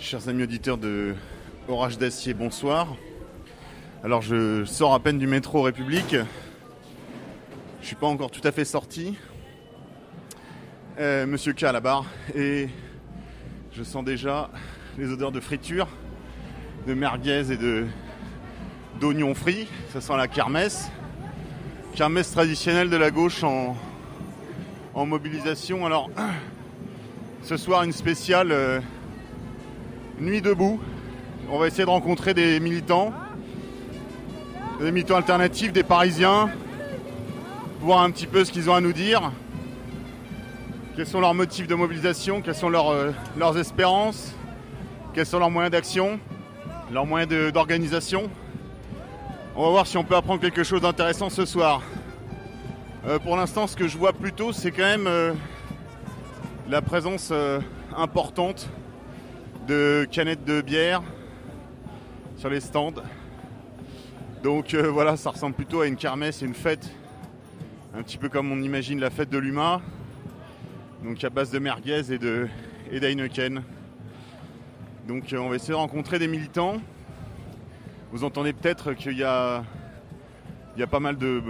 Chers amis auditeurs de Orage d'Acier, bonsoir. Alors je sors à peine du métro République. Je suis pas encore tout à fait sorti. Monsieur K à la barre. Et je sens déjà les odeurs de friture, de merguez et d'oignons frits. Ça sent la kermesse. Kermesse traditionnelle de la gauche en mobilisation. Alors ce soir une spéciale nuit debout. On va essayer de rencontrer des militants alternatifs, des Parisiens, voir un petit peu ce qu'ils ont à nous dire, quels sont leurs motifs de mobilisation, quelles sont leurs espérances, quels sont leurs moyens d'action, leurs moyens d'organisation. On va voir si on peut apprendre quelque chose d'intéressant ce soir. Pour l'instant, ce que je vois plutôt, c'est quand même la présence importante de canettes de bière sur les stands. Donc voilà, ça ressemble plutôt à une kermesse et une fête, un petit peu comme on imagine la fête de l'UMA, donc à base de merguez et d'Heineken. Donc on va essayer de rencontrer des militants. Vous entendez peut-être qu'il y a pas mal de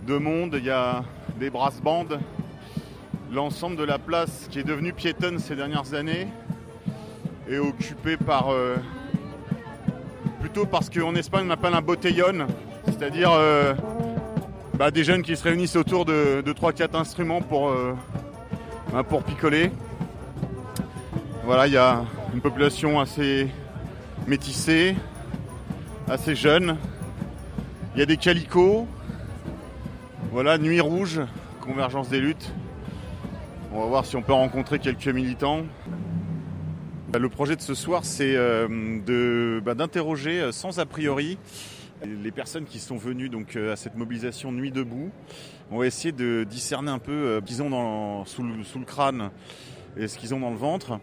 monde, il y a des brass bands. L'ensemble de la place qui est devenue piétonne ces dernières années est occupée par plutôt parce qu'en Espagne on appelle un botellón, c'est-à-dire des jeunes qui se réunissent autour de 3-4 instruments pour picoler. Voilà, il y a une population assez métissée, assez jeune. Il y a des calicots. Voilà, nuit rouge, convergence des luttes. On va voir si on peut rencontrer quelques militants. Le projet de ce soir, c'est d'interroger sans a priori les personnes qui sont venues donc, à cette mobilisation Nuit debout. On va essayer de discerner un peu ce qu'ils ont sous le crâne et ce qu'ils ont dans le ventre.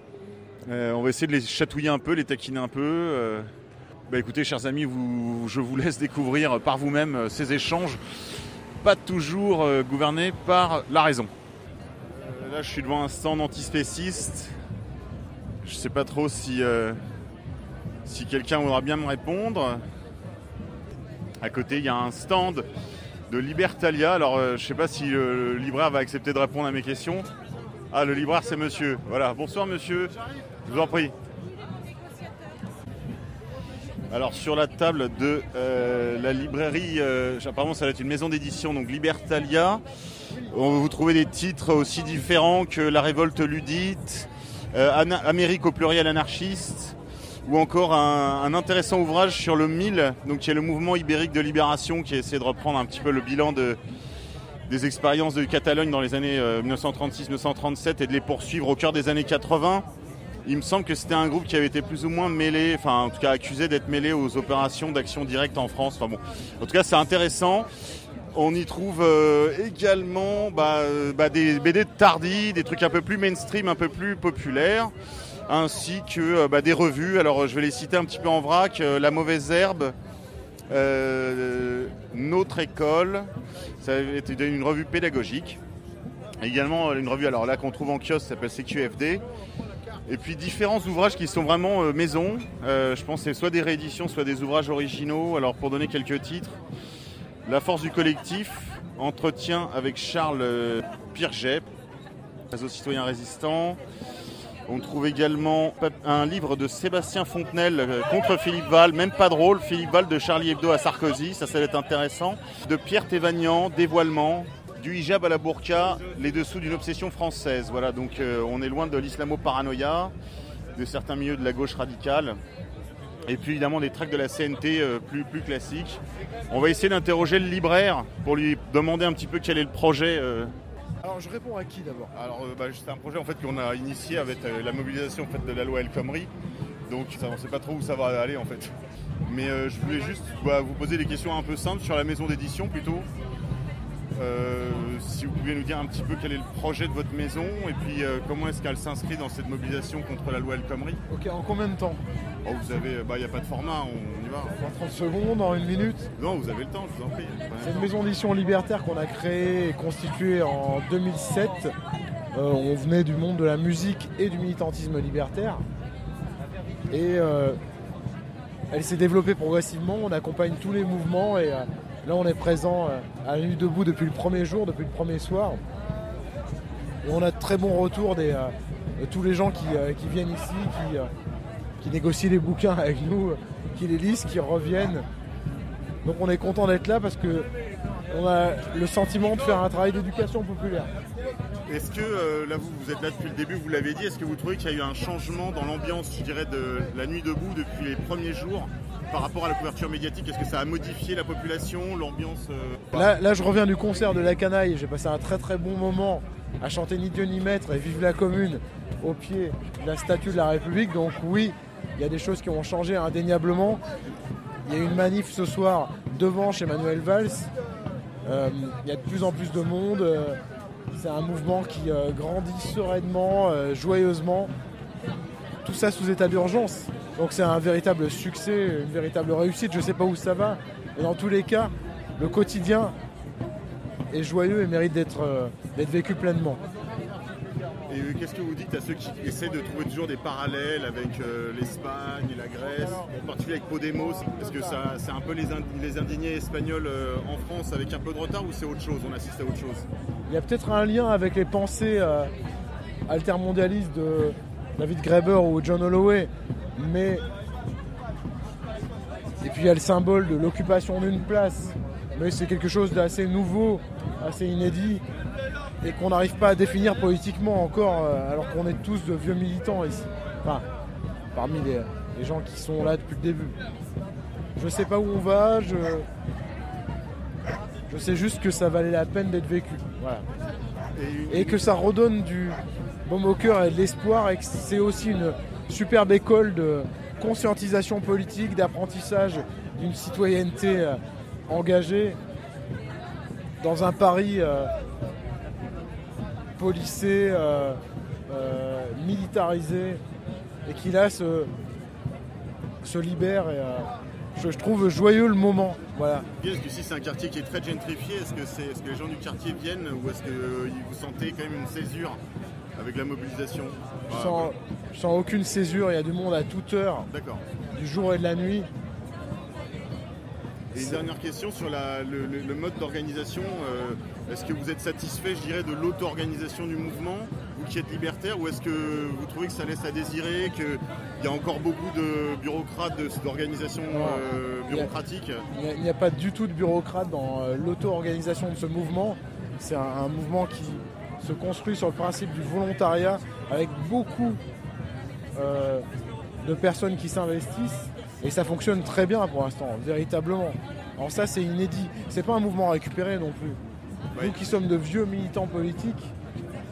On va essayer de les chatouiller un peu, les taquiner un peu. Écoutez, chers amis, je vous laisse découvrir par vous-même ces échanges, pas toujours gouvernés par la raison. Là, je suis devant un stand antispéciste. Je ne sais pas trop si quelqu'un voudra bien me répondre. À côté, il y a un stand de Libertalia. Alors, je ne sais pas si le libraire va accepter de répondre à mes questions. Ah, le libraire, c'est monsieur. Voilà. Bonsoir, monsieur. Je vous en prie. Alors, sur la table de la librairie, apparemment, ça va être une maison d'édition, donc Libertalia. On va vous trouver des titres aussi différents que La Révolte Ludite, Amérique au pluriel anarchiste, ou encore un intéressant ouvrage sur le MIL, donc qui est le mouvement ibérique de libération, qui essaie de reprendre un petit peu le bilan des expériences de Catalogne dans les années 1936-1937 et de les poursuivre au cœur des années 80. Il me semble que c'était un groupe qui avait été plus ou moins mêlé, enfin en tout cas accusé d'être mêlé aux opérations d'action directe en France. Enfin bon, en tout cas c'est intéressant. On y trouve également des BD de Tardy, des trucs un peu plus mainstream, un peu plus populaires, ainsi que des revues. Alors je vais les citer un petit peu en vrac. La Mauvaise Herbe, Notre École, ça a été une revue pédagogique. Également une revue alors là qu'on trouve en kiosque, ça s'appelle CQFD. Et puis différents ouvrages qui sont vraiment maison. Je pense que c'est soit des rééditions, soit des ouvrages originaux. Alors pour donner quelques titres. La force du collectif, entretien avec Charles Pirget, réseau citoyen résistant. On trouve également un livre de Sébastien Fontenelle contre Philippe Val, même pas drôle, Philippe Val de Charlie Hebdo à Sarkozy, ça va être intéressant. De Pierre Thévagnan, Dévoilement, du hijab à la burqa, les dessous d'une obsession française. Voilà, donc on est loin de l'islamo-paranoïa, de certains milieux de la gauche radicale. Et puis évidemment des tracts de la CNT plus classiques. On va essayer d'interroger le libraire pour lui demander un petit peu quel est le projet. Alors je réponds à qui d'abord? Alors c'est un projet en fait qu'on a initié avec la mobilisation en fait, de la loi El Khomri. Donc on ne sait pas trop où ça va aller en fait. Mais je voulais juste vous poser des questions un peu simples sur la maison d'édition plutôt. Si vous pouviez nous dire un petit peu quel est le projet de votre maison et puis comment est-ce qu'elle s'inscrit dans cette mobilisation contre la loi El Khomri. Ok, en combien de temps? Vous avez, il n'y a pas de format, on y va. En 30 secondes, en 1 minute? Non, vous avez le temps, je vous en prie. C'est une maison d'édition libertaire qu'on a créée et constituée en 2007. On venait du monde de la musique et du militantisme libertaire. Et elle s'est développée progressivement, on accompagne tous les mouvements et là on est présent à la Nuit debout depuis le premier jour, depuis le premier soir. Et on a de très bons retours de tous les gens qui viennent ici, qui négocient les bouquins avec nous, qui les lisent, qui reviennent. Donc on est content d'être là parce qu'on a le sentiment de faire un travail d'éducation populaire. Est-ce que, là vous êtes là depuis le début, vous l'avez dit, est-ce que vous trouvez qu'il y a eu un changement dans l'ambiance, je dirais, de la Nuit debout depuis les premiers jours par rapport à la couverture médiatique? Est-ce que ça a modifié la population, l'ambiance Là je reviens du concert de La Canaille, j'ai passé un très très bon moment à chanter Ni Dieu ni Maître et Vive la Commune au pied de la statue de la République. Donc oui, il y a des choses qui ont changé indéniablement. Il y a une manif ce soir devant chez Manuel Valls. Il y a de plus en plus de monde. C'est un mouvement qui grandit sereinement, joyeusement. Tout ça sous état d'urgence. Donc c'est un véritable succès, une véritable réussite. Je ne sais pas où ça va. Mais dans tous les cas, le quotidien est joyeux et mérite d'être vécu pleinement. Et qu'est-ce que vous dites à ceux qui essaient de trouver toujours des parallèles avec l'Espagne et la Grèce, en particulier avec Podemos? Est-ce que c'est un peu les indignés espagnols en France avec un peu de retard ou c'est autre chose? On assiste à autre chose? Il y a peut-être un lien avec les pensées altermondialistes de David Graeber ou John Holloway, mais et puis il y a le symbole de l'occupation d'une place, mais c'est quelque chose d'assez nouveau, assez inédit, et qu'on n'arrive pas à définir politiquement encore, alors qu'on est tous de vieux militants ici. Enfin, parmi les gens qui sont là depuis le début. Je sais pas où on va, je sais juste que ça valait la peine d'être vécu. Voilà. Et que ça redonne du baume au cœur et de l'espoir, et que c'est aussi une superbe école de conscientisation politique, d'apprentissage d'une citoyenneté engagée dans un Paris policé, militarisé, et qui là se libère. Et je trouve joyeux le moment. Voilà. Est-ce que si c'est un quartier qui est très gentrifié, est-ce que les gens du quartier viennent ou est-ce que vous sentez quand même une césure avec la mobilisation? Je sens aucune césure, il y a du monde à toute heure, du jour et de la nuit. Et une dernière question sur le mode d'organisation. Est-ce que vous êtes satisfait, je dirais, de l'auto-organisation du mouvement, vous qui êtes libertaire, ou est-ce que vous trouvez que ça laisse à désirer, qu'il y a encore beaucoup de bureaucrates, d'organisation bureaucratique? Il n'y a pas du tout de bureaucrates dans l'auto-organisation de ce mouvement. C'est un mouvement qui se construit sur le principe du volontariat, avec beaucoup de personnes qui s'investissent. Et ça fonctionne très bien pour l'instant, véritablement. Alors ça, c'est inédit. C'est pas un mouvement récupéré non plus. Nous qui sommes de vieux militants politiques,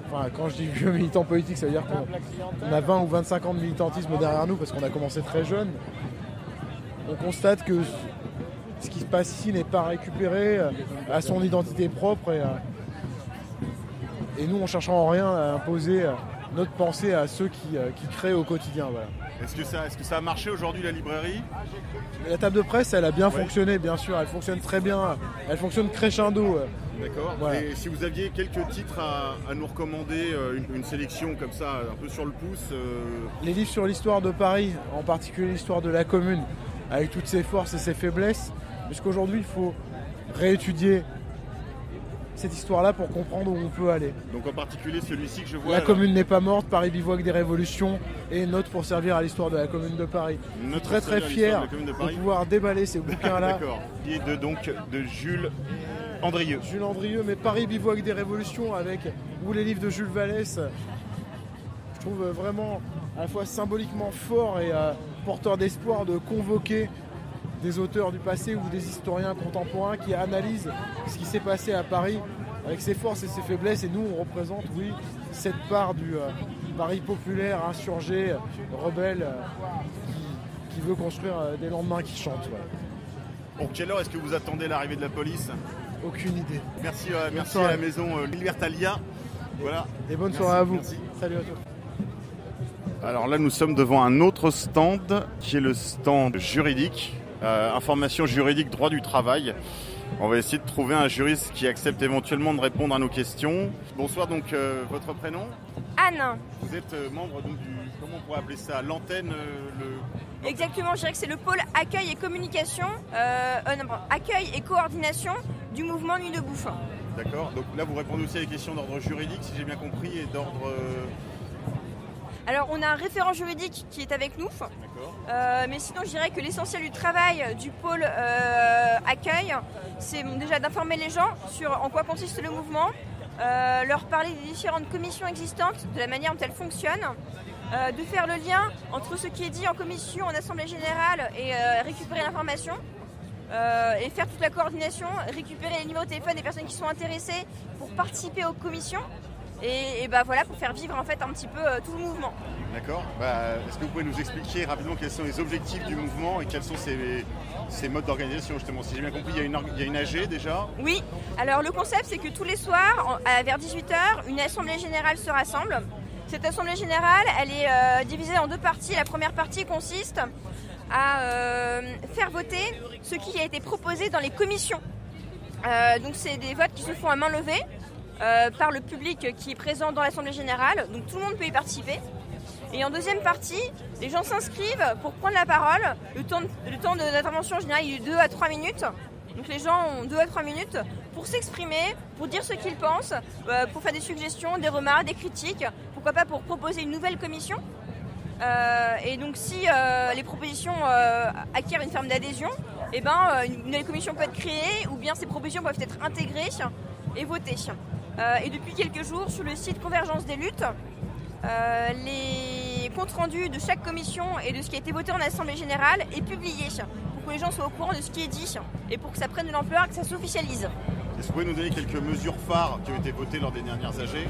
enfin quand je dis vieux militants politiques, ça veut dire qu'on a 20 ou 25 ans de militantisme derrière nous parce qu'on a commencé très jeune. On constate que ce qui se passe ici n'est pas récupéré, à son identité propre. Et nous, on cherche en rien à imposer notre pensée à ceux qui créent au quotidien. Voilà. Est-ce que ça a marché aujourd'hui, la librairie? La table de presse, elle a bien fonctionné, bien sûr. Elle fonctionne très bien. Elle fonctionne crescendo. D'accord. Voilà. Et si vous aviez quelques titres à nous recommander, une sélection comme ça, un peu sur le pouce Les livres sur l'histoire de Paris, en particulier l'histoire de la Commune, avec toutes ses forces et ses faiblesses, puisqu'aujourd'hui, il faut réétudier cette histoire-là pour comprendre où on peut aller. Donc en particulier celui-ci que je vois... La Commune n'est pas morte, Paris bivouac des révolutions, et Note pour servir à l'histoire de la Commune de Paris. Je suis très très fier de pouvoir déballer ces bouquins-là. D'accord. Qui est de Jules Andrieux. Jules Andrieux, mais Paris bivouac des révolutions, ou les livres de Jules Vallès. Je trouve vraiment à la fois symboliquement fort et porteur d'espoir de convoquer des auteurs du passé ou des historiens contemporains qui analysent ce qui s'est passé à Paris avec ses forces et ses faiblesses. Et nous, on représente, oui, cette part du Paris populaire, insurgé, rebelle, qui veut construire des lendemains qui chantent. Voilà. Pour quelle heure est-ce que vous attendez l'arrivée de la police? Aucune idée. Merci à la maison Libertalia. Voilà. Et bonne soirée à vous. Merci. Salut à tous. Alors là, nous sommes devant un autre stand qui est le stand juridique. Information juridique, droit du travail. On va essayer de trouver un juriste qui accepte éventuellement de répondre à nos questions. Bonsoir, donc votre prénom? Anne. Vous êtes membre donc, Comment on pourrait appeler ça? L'antenne Exactement, je dirais que c'est le pôle accueil et communication, accueil et coordination du mouvement Nuit debout. D'accord, donc là vous répondez aussi à des questions d'ordre juridique, si j'ai bien compris, et d'ordre... Alors on a un référent juridique qui est avec nous, mais sinon je dirais que l'essentiel du travail du pôle accueil, c'est déjà d'informer les gens sur en quoi consiste le mouvement, leur parler des différentes commissions existantes, de la manière dont elles fonctionnent, de faire le lien entre ce qui est dit en commission, en assemblée générale et récupérer l'information. Et faire toute la coordination, récupérer les numéros de téléphone des personnes qui sont intéressées pour participer aux commissions et voilà, pour faire vivre en fait un petit peu tout le mouvement. D'accord. Est-ce que vous pouvez nous expliquer rapidement quels sont les objectifs du mouvement et quels sont ses modes d'organisation justement? Si j'ai bien compris, il y a une AG déjà. Oui, alors le concept c'est que tous les soirs, vers 18h, une assemblée générale se rassemble. Cette assemblée générale, elle est divisée en deux parties. La première partie consiste à faire voter ce qui a été proposé dans les commissions. Donc c'est des votes qui se font à main levée par le public qui est présent dans l'Assemblée générale. Donc tout le monde peut y participer. Et en deuxième partie, les gens s'inscrivent pour prendre la parole. Le temps d'intervention en général il est 2 à 3 minutes. Donc les gens ont 2 à 3 minutes pour s'exprimer, pour dire ce qu'ils pensent, pour faire des suggestions, des remarques, des critiques. Pourquoi pas pour proposer une nouvelle commission. Et donc si les propositions acquièrent une forme d'adhésion, une nouvelle commission peut être créée ou bien ces propositions peuvent être intégrées et votées. Et depuis quelques jours, sur le site Convergence des luttes, les comptes rendus de chaque commission et de ce qui a été voté en Assemblée générale est publié pour que les gens soient au courant de ce qui est dit et pour que ça prenne de l'ampleur et que ça s'officialise. Est-ce que vous pouvez nous donner quelques mesures phares qui ont été votées lors des dernières AG?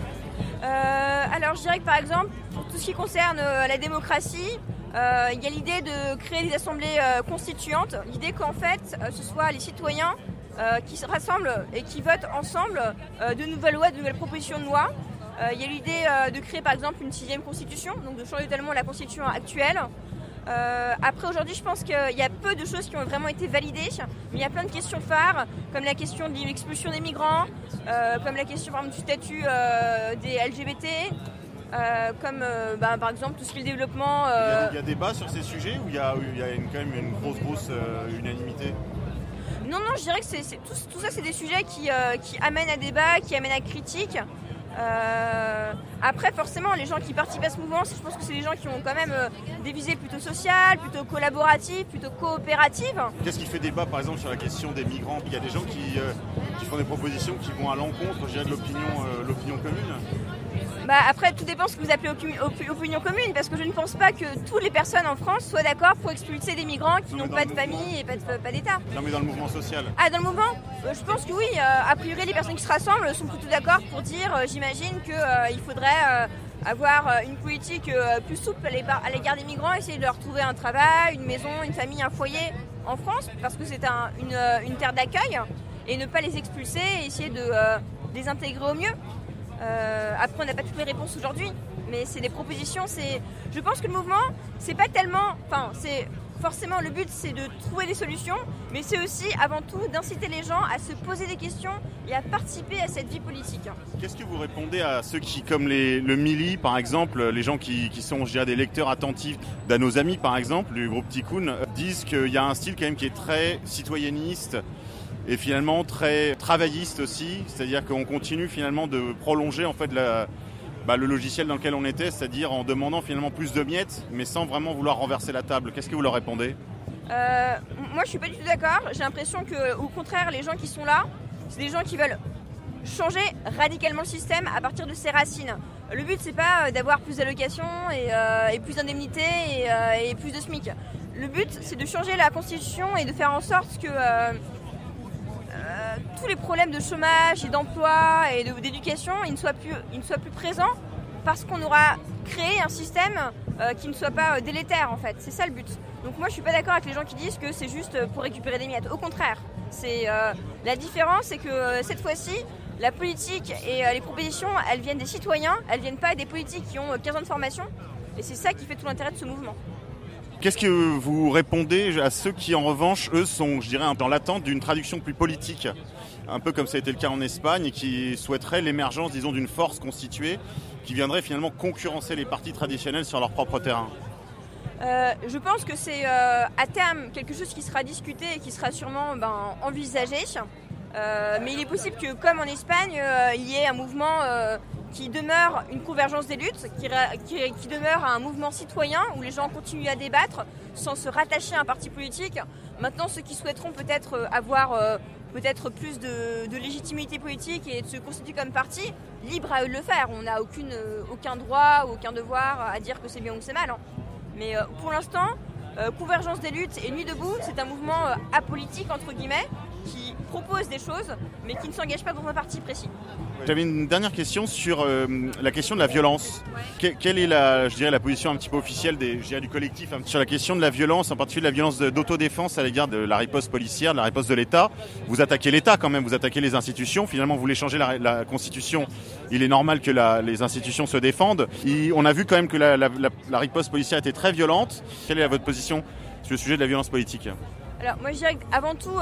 Alors je dirais que par exemple, pour tout ce qui concerne la démocratie, il y a l'idée de créer des assemblées constituantes. L'idée qu'en fait, ce soit les citoyens qui se rassemblent et qui votent ensemble de nouvelles lois, de nouvelles propositions de loi. Il y a l'idée de créer par exemple une 6e constitution, donc de changer totalement la constitution actuelle. Après aujourd'hui je pense qu'il y a peu de choses qui ont vraiment été validées, mais il y a plein de questions phares comme la question de l'expulsion des migrants, comme la question par exemple du statut des LGBT, comme par exemple tout ce qui est le développement. Il y a débat sur ces sujets ou il y a quand même une grosse unanimité? Non, je dirais que tout ça c'est des sujets qui amènent à débat, qui amènent à critique. Après forcément les gens qui participent à ce mouvement, je pense que c'est des gens qui ont quand même des visées plutôt sociales, plutôt collaboratives, plutôt coopératives. Qu'est-ce qui fait débat par exemple sur la question des migrants? Il y a des gens qui font des propositions qui vont à l'encontre, je dirais, de l'opinion commune. Après tout dépend ce que vous appelez opinion commune, parce que je ne pense pas que toutes les personnes en France soient d'accord pour expulser des migrants qui n'ont pas de famille et pas d'État. Non mais dans le mouvement social. Ah, dans le mouvement je pense que oui, a priori les personnes qui se rassemblent sont plutôt d'accord pour dire, j'imagine qu'il faudrait avoir une politique plus souple à l'égard des migrants, essayer de leur trouver un travail, une maison, une famille, un foyer en France, parce que c'est une terre d'accueil, et ne pas les expulser et essayer de les intégrer au mieux. Après on n'a pas toutes les réponses aujourd'hui, mais c'est des propositions. Je pense que le mouvement, c'est pas tellement... Forcément, le but, c'est de trouver des solutions, mais c'est aussi, avant tout, d'inciter les gens à se poser des questions et à participer à cette vie politique. Qu'est-ce que vous répondez à ceux qui, comme le Mili, par exemple, les gens qui sont, je dirais, des lecteurs attentifs d'à nos amis, par exemple, du groupe Tikkun, disent qu'il y a un style quand même qui est très citoyenniste et finalement très travailliste aussi, c'est-à-dire qu'on continue finalement de prolonger en fait le logiciel dans lequel on était, c'est-à-dire en demandant finalement plus de miettes, mais sans vraiment vouloir renverser la table. Qu'est-ce que vous leur répondez? Moi, je suis pas du tout d'accord. J'ai l'impression que, au contraire, les gens qui sont là, c'est des gens qui veulent changer radicalement le système à partir de ses racines. Le but, c'est pas d'avoir plus d'allocations et plus d'indemnités et plus de SMIC. Le but, c'est de changer la Constitution et de faire en sorte que tous les problèmes de chômage et d'emploi et d'éducation ils ne soient plus présents, parce qu'on aura créé un système qui ne soit pas délétère en fait. C'est ça le but. Donc moi je suis pas d'accord avec les gens qui disent que c'est juste pour récupérer des miettes. Au contraire, la différence c'est que cette fois-ci la politique et les propositions elles viennent des citoyens, elles viennent pas des politiques qui ont 15 ans de formation, et c'est ça qui fait tout l'intérêt de ce mouvement. Qu'est-ce que vous répondez à ceux qui, en revanche, eux, sont, je dirais, dans l'attente d'une traduction plus politique, un peu comme ça a été le cas en Espagne, et qui souhaiteraient l'émergence, disons, d'une force constituée qui viendraient finalement concurrencer les partis traditionnels sur leur propre terrain? Je pense que c'est à terme quelque chose qui sera discuté et qui sera sûrement envisagé. Mais il est possible que, comme en Espagne, il y ait un mouvement qui demeure une convergence des luttes, qui demeure un mouvement citoyen où les gens continuent à débattre sans se rattacher à un parti politique. Maintenant, ceux qui souhaiteront peut-être avoir peut-être plus de légitimité politique et de se constituer comme parti, libre à eux de le faire. On n'a aucun droit, aucun devoir à dire que c'est bien ou que c'est mal. Mais pour l'instant, Convergence des luttes et Nuit debout, c'est un mouvement apolitique, entre guillemets, qui propose des choses, mais qui ne s'engage pas dans un parti précis. J'avais une dernière question sur la question de la violence. Quelle est la position un petit peu officielle du collectif sur la question de la violence, en particulier de la violence d'autodéfense à l'égard de la riposte policière, de la riposte de l'État? Vous attaquez l'État quand même, vous attaquez les institutions. Finalement, vous voulez changer la Constitution. Il est normal que les institutions se défendent. On a vu quand même que la riposte policière était très violente. Quelle est votre position sur le sujet de la violence politique? Alors moi je dirais qu'avant tout,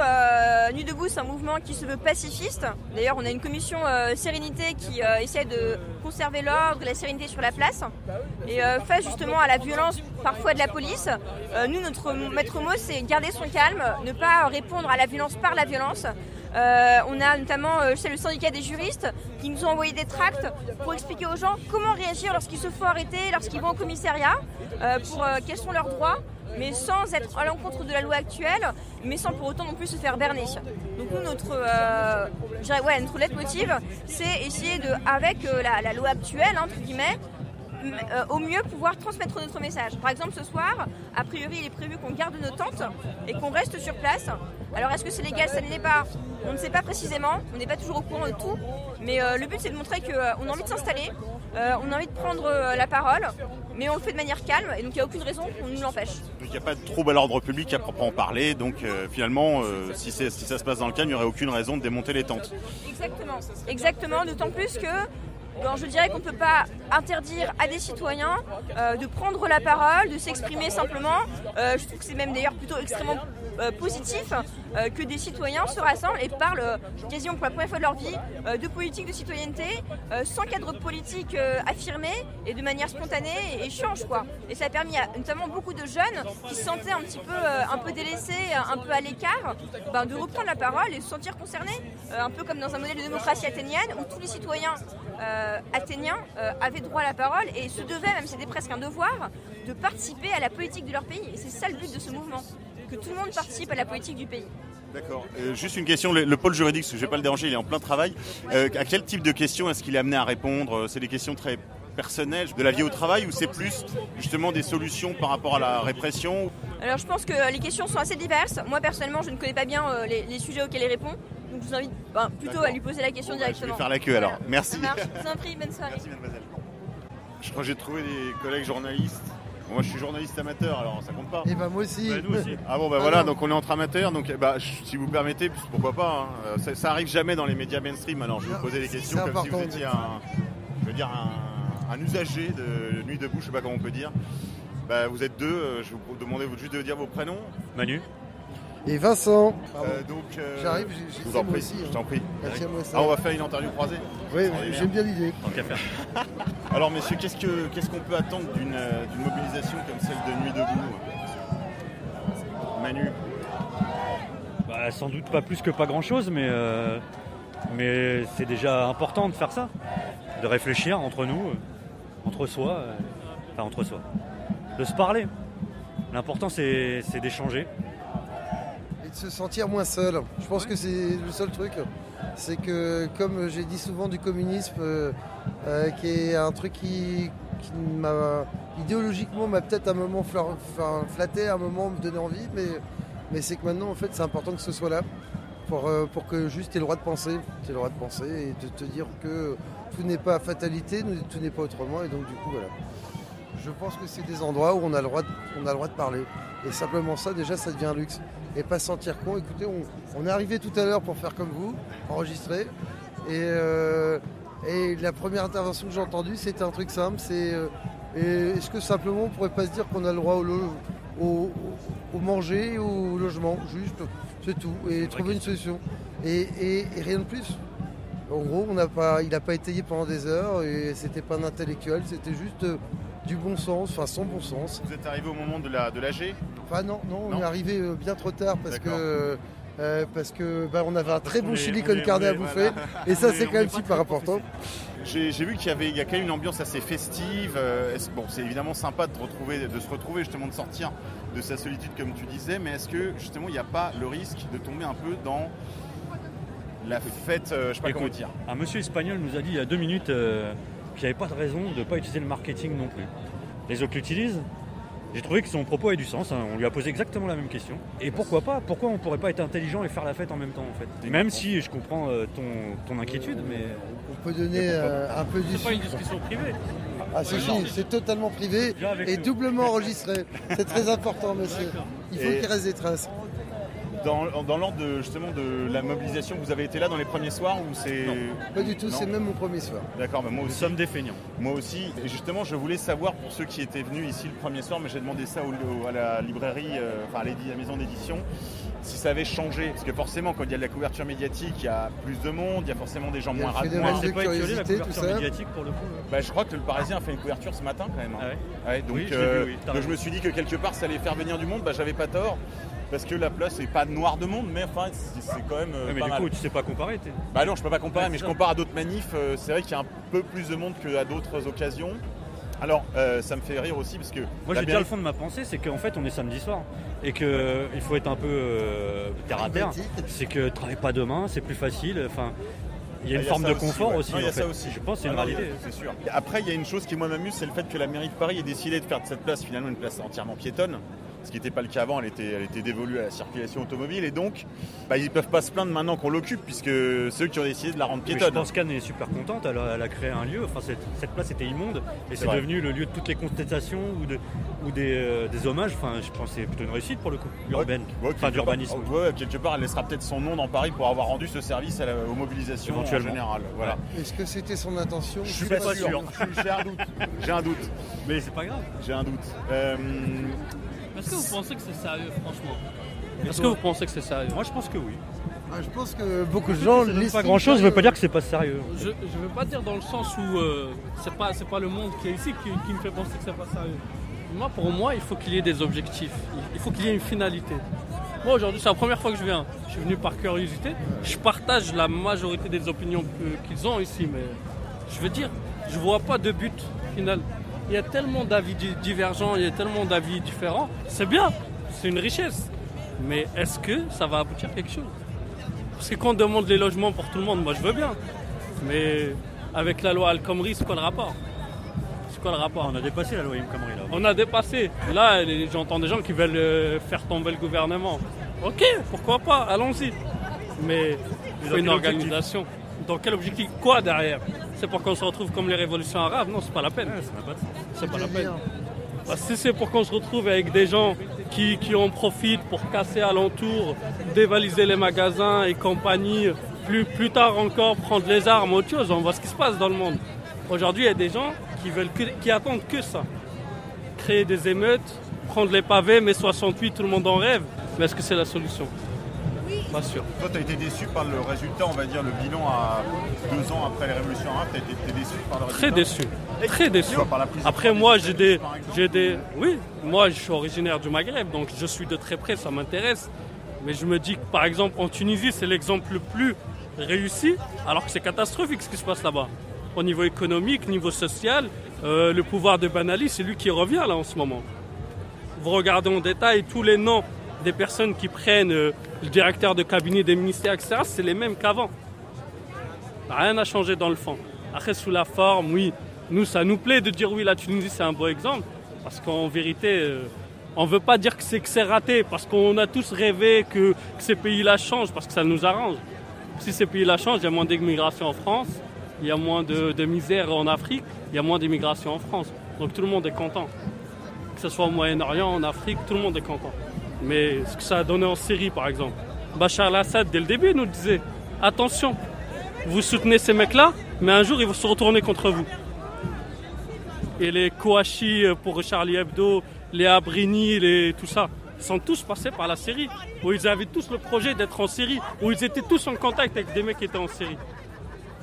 Nuit debout c'est un mouvement qui se veut pacifiste. D'ailleurs on a une commission sérénité qui essaie de conserver l'ordre, la sérénité sur la place. Et face justement à la violence parfois de la police, nous notre maître mot c'est garder son calme, ne pas répondre à la violence par la violence. On a notamment le syndicat des juristes qui nous ont envoyé des tracts pour expliquer aux gens comment réagir lorsqu'ils se font arrêter, lorsqu'ils vont au commissariat, quels sont leurs droits, mais sans être à l'encontre de la loi actuelle, mais sans pour autant non plus se faire berner. Donc nous, notre leitmotiv, c'est essayer avec la loi actuelle, entre guillemets, au mieux pouvoir transmettre notre message. Par exemple, ce soir, a priori, il est prévu qu'on garde nos tentes et qu'on reste sur place. Alors, est-ce que c'est légal? Ça ne l'est pas. On ne sait pas précisément. On n'est pas toujours au courant de tout. Mais le but, c'est de montrer qu'on a envie de s'installer, on a envie de prendre la parole, mais on le fait de manière calme. Et donc, il n'y a aucune raison qu'on nous l'empêche. Donc, il n'y a pas de trouble à l'ordre public à proprement parler. Donc, finalement, si ça se passe dans le calme, il n'y aurait aucune raison de démonter les tentes. Exactement. D'autant plus que je dirais qu'on ne peut pas interdire à des citoyens de prendre la parole, de s'exprimer simplement. Je trouve que c'est même d'ailleurs plutôt extrêmement positif que des citoyens se rassemblent et parlent quasiment pour la première fois de leur vie de politique de citoyenneté, sans cadre politique affirmé et de manière spontanée et échange, quoi. Et ça a permis à notamment beaucoup de jeunes qui se sentaient un peu délaissés, un peu à l'écart, de reprendre la parole et se sentir concernés, un peu comme dans un modèle de démocratie athénienne où tous les citoyens athéniens avaient droit à la parole et se devaient, même c'était presque un devoir, de participer à la politique de leur pays. Et c'est ça le but de ce mouvement, que tout le monde participe à la politique du pays. D'accord. Juste une question, le pôle juridique, parce que je ne vais pas le déranger, il est en plein travail. À quel type de questions est-ce qu'il est amené à répondre? C'est des questions très personnelles de la vie au travail ou c'est plus justement des solutions par rapport à la répression? Alors je pense que les questions sont assez diverses. Moi personnellement je ne connais pas bien les sujets auxquels il répond. Donc je vous invite plutôt à lui poser la question directement. Je vais faire la queue alors. Merci. Ça marche. Je vous en prie, bonne soirée. Merci mademoiselle. Je crois que j'ai trouvé des collègues journalistes. Moi je suis journaliste amateur, alors ça compte pas. Et moi aussi. Nous aussi. Ah bon voilà, donc on est entre amateurs, donc si vous permettez, pourquoi pas. Ça arrive jamais dans les médias mainstream, alors je vais vous poser des questions comme si vous étiez un usager de Nuit debout, je sais pas comment on peut dire. Vous êtes deux, je vais vous demander juste de dire vos prénoms. Manu. Et Vincent. J'arrive, je vous en prie, aussi, je t'en prie. Merci à moi. On va faire une interview croisée. Oui, j'aime bien l'idée. Tant qu'à faire. Alors messieurs, qu'est-ce qu'on peut attendre d'une mobilisation comme celle de Nuit debout? Manu? Sans doute pas plus que pas grand-chose, mais c'est déjà important de faire ça, de réfléchir entre nous, entre soi, de se parler. L'important c'est d'échanger. De se sentir moins seul. Je pense que c'est le seul truc. C'est que, comme j'ai dit souvent du communisme, qui est un truc qui m'a idéologiquement m'a peut-être à un moment flatté, à un moment me donné envie, mais c'est que maintenant en fait c'est important que ce soit là pour que juste tu aies le droit de penser. Tu aies le droit de penser et de te dire que tout n'est pas fatalité, tout n'est pas autrement, et donc du coup voilà. Je pense que c'est des endroits où on a le droit de parler. Et simplement ça, déjà, ça devient un luxe. Et pas se sentir con. Écoutez, on est arrivé tout à l'heure pour faire comme vous, enregistrer. Et la première intervention que j'ai entendue, c'était un truc simple. Est-ce que simplement on pourrait pas se dire qu'on a le droit au manger, au logement, juste, c'est tout. Et trouver une solution. Et rien de plus. En gros, il n'a pas étayé pendant des heures et c'était pas un intellectuel, c'était juste du bon sens, enfin son bon sens. Vous êtes arrivé au moment de l'AG ? Enfin non, on est arrivé bien trop tard parce que on avait un très bon chili con carne à bouffer et ça c'est quand même super important. J'ai vu qu'il y a quand même une ambiance assez festive. Bon, c'est évidemment sympa de se retrouver, justement de sortir de sa solitude comme tu disais, mais est-ce que justement il n'y a pas le risque de tomber un peu dans la fête, je sais pas comment dire. Un monsieur espagnol nous a dit il y a 2 minutes qu'il n'y avait pas de raison de ne pas utiliser le marketing non plus. Les autres l'utilisent. J'ai trouvé que son propos avait du sens, hein. On lui a posé exactement la même question. Et pourquoi pas ? Pourquoi on ne pourrait pas être intelligent et faire la fête en même temps en fait ? Même si je comprends ton inquiétude, mais... On peut donner un peu du C'est pas une discussion privée. Ah c'est totalement privé et doublement enregistré. C'est très important monsieur. Il faut qu'il reste des traces. Dans l'ordre de la mobilisation, vous avez été là dans les premiers soirs ou c'est... Non, pas du tout, c'est même mon premier soir. D'accord, moi aussi. Nous sommes des feignants. Moi aussi, et justement je voulais savoir pour ceux qui étaient venus ici le premier soir, mais j'ai demandé ça à la librairie, à la maison d'édition, si ça avait changé. Parce que forcément quand il y a de la couverture médiatique, il y a plus de monde, il y a forcément des gens moins rapides. C'est pas étiolé la couverture médiatique pour le coup. Je crois que le Parisien a fait une couverture ce matin quand même. Hein. Ah ouais. Donc, oui, donc je me suis dit que quelque part ça allait faire venir du monde, j'avais pas tort. Parce que la place n'est pas noire de monde, mais enfin c'est quand même mais pas du mal. coup tu sais pas comparer Non, je peux pas comparer, mais je compare à d'autres manifs, c'est vrai qu'il y a un peu plus de monde qu'à d'autres occasions. Alors ça me fait rire aussi parce que... Moi j'ai déjà le fond de ma pensée, c'est qu'en fait on est samedi soir et qu'il faut être un peu terre à terre. C'est que travaille pas demain, c'est plus facile, enfin... Il y a une forme de confort aussi. Il y a ça aussi. Je pense que c'est une réalité. C'est sûr. Après, il y a une chose qui moi m'amuse, c'est le fait que la mairie de Paris ait décidé de faire de cette place finalement une place entièrement piétonne. Ce qui n'était pas le cas avant, elle était dévolue à la circulation automobile et donc ils ne peuvent pas se plaindre maintenant qu'on l'occupe puisque c'est eux qui ont décidé de la rendre piétonne. Je pense qu'Anne est super contente, elle a créé un lieu, enfin cette place était immonde et c'est devenu le lieu de toutes les contestations ou des hommages, enfin je pense que c'est plutôt une réussite pour le coup, urbaine, d'urbanisme. Quelque part elle laissera peut-être son nom dans Paris pour avoir rendu ce service aux mobilisations en général. Voilà. Est-ce que c'était son intention ? Je suis pas sûr. J'ai un doute. Mais c'est pas grave. J'ai un doute. Est-ce que vous pensez que c'est sérieux, franchement ? Est-ce que vous pensez que c'est sérieux ? Moi, je pense que oui. Je pense que beaucoup de gens... Pas grand-chose ne veut pas dire que c'est pas sérieux. Je ne veux pas dire dans le sens où c'est pas le monde qui est ici qui me fait penser que c'est pas sérieux. Pour moi, il faut qu'il y ait des objectifs. Il faut qu'il y ait une finalité. Moi, aujourd'hui, c'est la première fois que je viens. Je suis venu par curiosité. Je partage la majorité des opinions qu'ils ont ici, mais je veux dire, je vois pas de but final. Il y a tellement d'avis divergents, il y a tellement d'avis différents. C'est bien, c'est une richesse. Mais est-ce que ça va aboutir à quelque chose ? Parce que quand on demande les logements pour tout le monde, moi je veux bien. Mais avec la loi El Khomri, c'est quoi le rapport ? C'est quoi le rapport ? On a dépassé la loi El Khomri là. On a dépassé. Là, j'entends des gens qui veulent faire tomber le gouvernement. Ok, pourquoi pas, allons-y. Mais il faut une organisation. Dans quel objectif ? Quoi derrière ? C'est pour qu'on se retrouve comme les révolutions arabes ? Non, c'est pas la peine. C'est pas la peine. Si c'est pour qu'on se retrouve avec des gens qui en profitent pour casser alentour, dévaliser les magasins et compagnie, plus tard encore prendre les armes, autre chose, on voit ce qui se passe dans le monde. Aujourd'hui, il y a des gens qui attendent que ça. Créer des émeutes, prendre les pavés, mai 68, tout le monde en rêve. Mais est-ce que c'est la solution ? Pas sûr. Toi, tu as été déçu par le résultat, on va dire, le bilan à 2 ans après les révolutions arabes, tu as été déçu par le résultat ? Très déçu. Après, moi, oui, moi, je suis originaire du Maghreb, donc je suis de très près, ça m'intéresse. Mais je me dis que, par exemple, en Tunisie, c'est l'exemple le plus réussi, alors que c'est catastrophique ce qui se passe là-bas. Au niveau économique, niveau social, le pouvoir de Ben Ali, c'est lui qui revient là en ce moment. Vous regardez en détail tous les noms des personnes qui prennent le directeur de cabinet des ministères, etc., c'est les mêmes qu'avant. Rien n'a changé dans le fond. Après, sous la forme, oui, nous, ça nous plaît de dire oui, la Tunisie, c'est un beau exemple, parce qu'en vérité, on ne veut pas dire que c'est raté, parce qu'on a tous rêvé que ces pays-là changent, parce que ça nous arrange. Si ces pays-là changent, il y a moins d'immigration en France, il y a moins de misère en Afrique, il y a moins d'immigration en France. Donc tout le monde est content. Que ce soit au Moyen-Orient, en Afrique, tout le monde est content. Mais ce que ça a donné en Syrie, par exemple. Bachar al-Assad, dès le début, nous disait « Attention, vous soutenez ces mecs-là, mais un jour, ils vont se retourner contre vous. » Et les Kouachi pour Charlie Hebdo, les Abrini, tout ça, sont tous passés par la Syrie, où ils avaient tous le projet d'être en Syrie, où ils étaient tous en contact avec des mecs qui étaient en Syrie.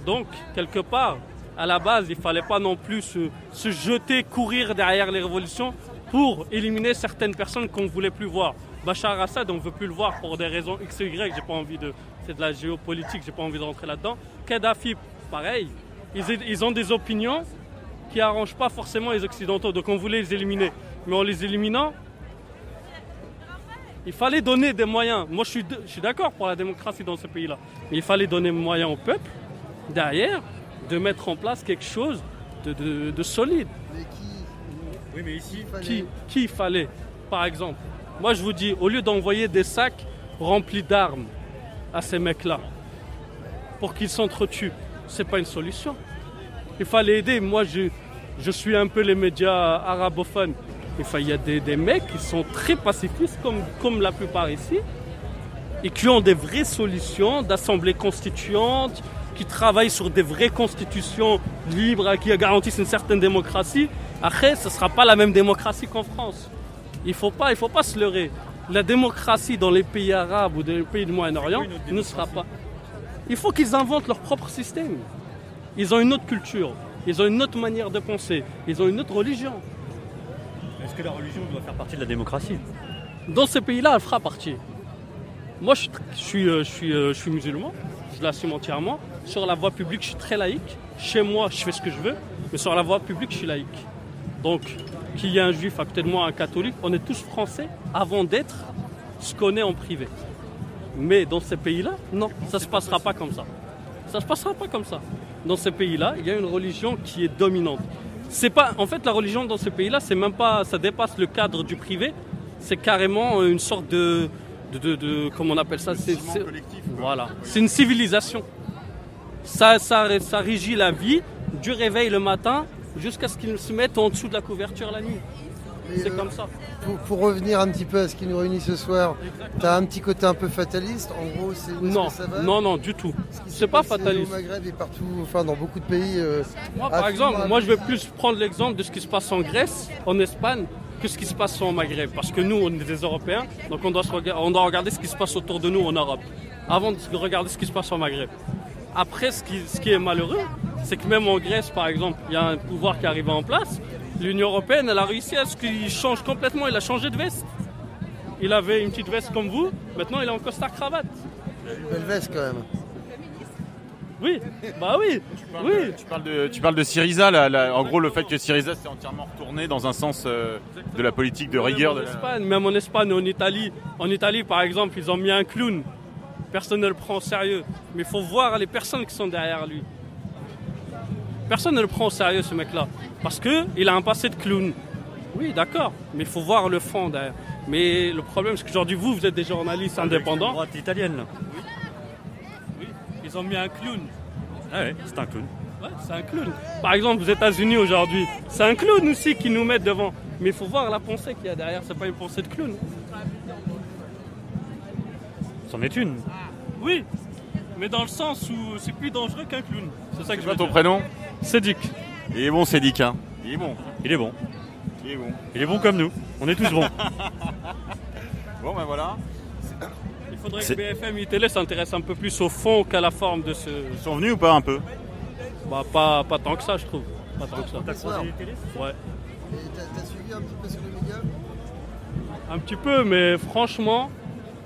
Donc, quelque part, à la base, il ne fallait pas non plus se jeter, courir derrière les révolutions pour éliminer certaines personnes qu'on ne voulait plus voir. Bachar Assad, on ne veut plus le voir pour des raisons X et Y, c'est de la géopolitique, j'ai pas envie de rentrer là-dedans. Kadhafi, pareil, ils ont des opinions qui n'arrangent pas forcément les Occidentaux, donc on voulait les éliminer. Mais en les éliminant, il fallait donner des moyens. Moi, je suis d'accord pour la démocratie dans ce pays-là. Mais il fallait donner des moyens au peuple, derrière, de mettre en place quelque chose de solide. Mais qui Oui, mais ici, Qui fallait, par exemple. Moi, je vous dis, au lieu d'envoyer des sacs remplis d'armes à ces mecs-là, pour qu'ils s'entretuent, c'est pas une solution. Il fallait aider. Moi, je suis un peu les médias arabophones. Il y a des mecs qui sont très pacifistes, comme la plupart ici, et qui ont des vraies solutions d'assemblée constituante, qui travaillent sur des vraies constitutions libres, qui garantissent une certaine démocratie. Après, ce ne sera pas la même démocratie qu'en France. Il faut pas se leurrer. La démocratie dans les pays arabes ou dans les pays du Moyen-Orient ne sera pas. Il faut qu'ils inventent leur propre système. Ils ont une autre culture, ils ont une autre manière de penser, ils ont une autre religion. est-ce que la religion doit faire partie de la démocratie? Dans ces pays-là, elle fera partie. Moi, je suis musulman, je l'assume entièrement. Sur la voie publique, je suis très laïque. Chez moi, je fais ce que je veux, mais sur la voie publique, je suis laïque. Donc, qu'il y ait un juif à côté de moi, un catholique, on est tous français avant d'être ce qu'on est en privé. Mais dans ces pays-là, non, ça ne se passera pas comme ça. Ça ne se passera pas comme ça. Dans ces pays-là, il y a une religion qui est dominante. C'est pas, en fait, la religion dans ces pays-là, c'est même pas, ça dépasse le cadre du privé. C'est carrément une sorte de comment on appelle ça, collectif. Voilà, c'est une civilisation. Ça régit la vie du réveil le matin jusqu'à ce qu'ils se mettent en dessous de la couverture la nuit. C'est comme ça. Pour revenir un petit peu à ce qui nous réunit ce soir, tu as un petit côté un peu fataliste. En gros, c'est où est-ce que ça va? Non, du tout. C'est pas fataliste. Au Maghreb et partout, enfin dans beaucoup de pays. Moi, par exemple, je vais plus prendre l'exemple de ce qui se passe en Grèce, en Espagne, que ce qui se passe au Maghreb. Parce que nous, on est des Européens, donc on doit regarder ce qui se passe autour de nous en Europe, avant de regarder ce qui se passe au Maghreb. Après, ce qui est malheureux, c'est que même en Grèce, par exemple, il y a un pouvoir qui est arrivé en place. L'Union Européenne, elle a réussi à ce qu'il change complètement. Il a changé de veste. Il avait une petite veste comme vous. Maintenant, il est en costard-cravate. Une belle veste quand même. Oui, bah oui. Tu parles de Syriza, en gros le fait que Syriza s'est entièrement retourné dans un sens de la politique de rigueur. Même en Espagne, en Italie. En Italie, par exemple, ils ont mis un clown. Personne ne le prend au sérieux. Mais il faut voir les personnes qui sont derrière lui. Personne ne le prend au sérieux, ce mec-là. Parce qu'il a un passé de clown. Oui, d'accord. Mais il faut voir le fond derrière. Mais le problème, c'est qu'aujourd'hui, vous êtes des journalistes indépendants. Droite italienne, là. Oui. Ils ont mis un clown. Ah ouais, c'est un clown. Ouais, c'est un clown. Par exemple, aux États-Unis aujourd'hui, c'est un clown aussi qui nous met devant. Mais il faut voir la pensée qu'il y a derrière. C'est pas une pensée de clown. C'en est une. Oui. Mais dans le sens où c'est plus dangereux qu'un clown. C'est ça que je veux C'est quoi ton dire. prénom? Cédric. Il est bon, Cédric, hein. Il est bon. Il est bon. Il est bon. Il est bon comme nous. On est tous bons. Bon, ben voilà. Il faudrait que BFM ITL s'intéresse un peu plus au fond qu'à la forme de ce... Ils sont venus ou pas un peu? Bah pas tant que ça, je trouve. Pas tant que ça. T'as croisé les télés? Ouais. Et t'as suivi un petit peu sur les médias? Un petit peu, mais franchement,